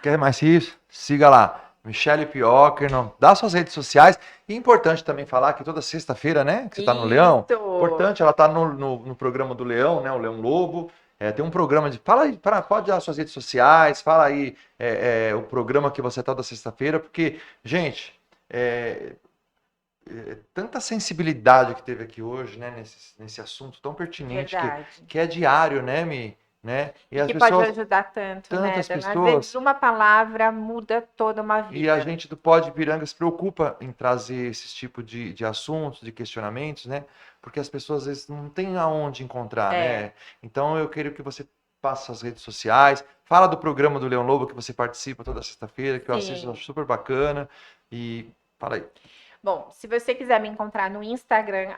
Quer mais que isso? Siga lá. Michele Piocher, dá suas redes sociais. E é importante também falar que toda sexta-feira, né? Que você está no Leão. Isso! Importante, ela está no programa do Leão, né? O Leão Lobo. Tem um programa de. Fala aí, pode dar suas redes sociais, fala aí o programa que você está da sexta-feira, porque, gente, tanta sensibilidade que teve aqui hoje, né? Nesse assunto tão pertinente Verdade. que é diário, né, Mi? Né? E E as que pode pessoas, ajudar tanto, né, tantas Dana? Às vezes pessoas. uma palavra muda toda uma E a vida. gente do Pod Piranga se preocupa em trazer esses tipos de assuntos, de questionamentos, né? Porque as pessoas às vezes não têm aonde encontrar, É, né? Então eu quero que você passe suas redes sociais, fala do programa do Leão Lobo que você participa toda sexta-feira, que eu assisto, eu sim. acho super bacana. E fala aí. Bom, se você quiser me encontrar no Instagram,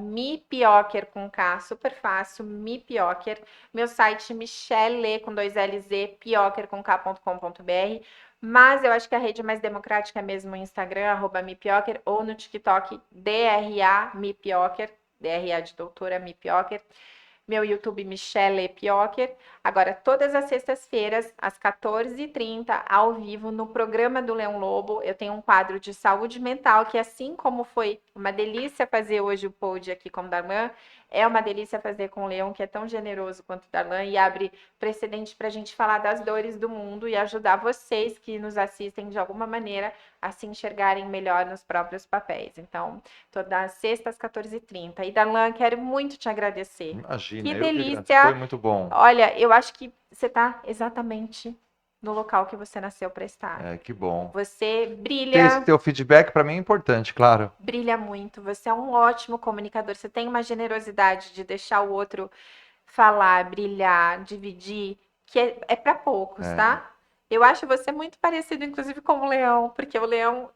@mipioker com K, super fácil, mipioker. Meu site, Michelle, com 2LZ, pioker com K.com.br. Mas eu acho que a rede mais democrática é mesmo o Instagram, @mipioker, ou no TikTok, DRA Mipioker, DRA de doutora Mipioker. meu YouTube Michele Piocher. Agora, todas as sextas-feiras, às 14h30, ao vivo, no programa do Leão Lobo, eu tenho um quadro de saúde mental, que assim como foi uma delícia fazer hoje o pod aqui com o Darlan, é uma delícia fazer com o Leão, que é tão generoso quanto o Darlan, e abre precedente para a gente falar das dores do mundo e ajudar vocês que nos assistem de alguma maneira a se enxergarem melhor nos próprios papéis. Então, toda sexta às 14h30. E Darlan, quero muito te agradecer. Imagina, Que eu que agradeço. delícia! Foi muito bom. Olha, eu acho que você está exatamente no local que você nasceu para estar. É, que bom. Você Ter brilha, esse teu feedback para mim é importante, claro. brilha muito. Você é um ótimo comunicador. Você tem uma generosidade de deixar o outro falar, brilhar, dividir, que é para poucos, É. tá? Eu acho você muito parecido, inclusive, com o Leão, porque o Leão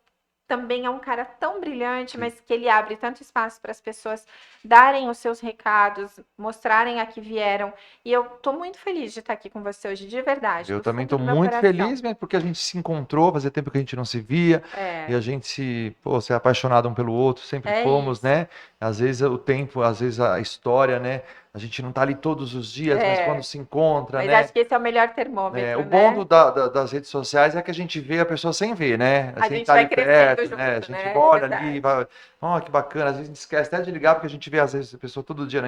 também é um cara tão brilhante, Sim. mas que ele abre tanto espaço para as pessoas darem os seus recados, mostrarem a que vieram. E eu tô muito feliz de estar aqui com você hoje, de verdade. Eu do também fundo estou do meu muito coração. feliz, né, porque a gente se encontrou, fazia tempo que a gente não se via, e É, a gente se é apaixonado um pelo outro, sempre É fomos, isso. né? Às vezes o tempo, às vezes a história, né? A gente não tá ali todos os dias, mas É. quando se encontra, mas né? acho que esse é o melhor termômetro, O bom né? das redes sociais é que a gente vê a pessoa sem ver, né? A Assim, gente tá vai ali crescendo perto, né? A junto, gente né? É olha ali, verdade. vai, ó, que bacana. Às vezes a gente esquece até de ligar, porque a gente vê, às vezes, a pessoa todo dia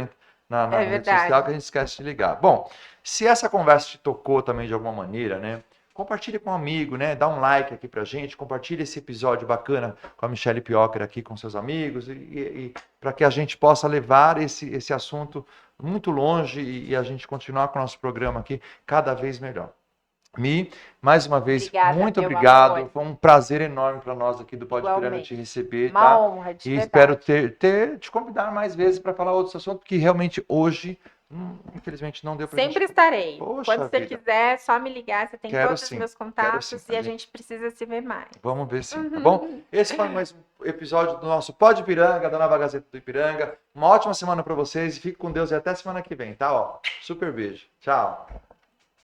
na É rede social, que a verdade. gente esquece de ligar. Bom, se essa conversa te tocou também de alguma maneira, né? Compartilhe com um amigo, né? Dá um like aqui pra gente, compartilhe esse episódio bacana com a Michele Piocher aqui com seus amigos e para que a gente possa levar esse assunto muito longe e a gente continuar com o nosso programa aqui cada vez melhor. Mi, mais uma vez, Obrigada, muito meu obrigado. amor. Foi um prazer enorme para nós aqui do Pod Piranga te Igualmente. receber, Uma tá? honra, de E espero verdade. te convidar mais vezes para falar outros assuntos que realmente hoje, infelizmente, não deu para Sempre gente. estarei. Poxa Quando você vida. quiser, só me ligar. Você tem Quero todos os sim, meus quero contatos sim. e a gente precisa se ver mais. Vamos ver sim, tá bom? Esse foi mais um episódio do nosso Pod Piranga, da Nova Gazeta do Ipiranga. Uma ótima semana para vocês e fique com Deus e até semana que vem, tá? Ó, super beijo. Tchau.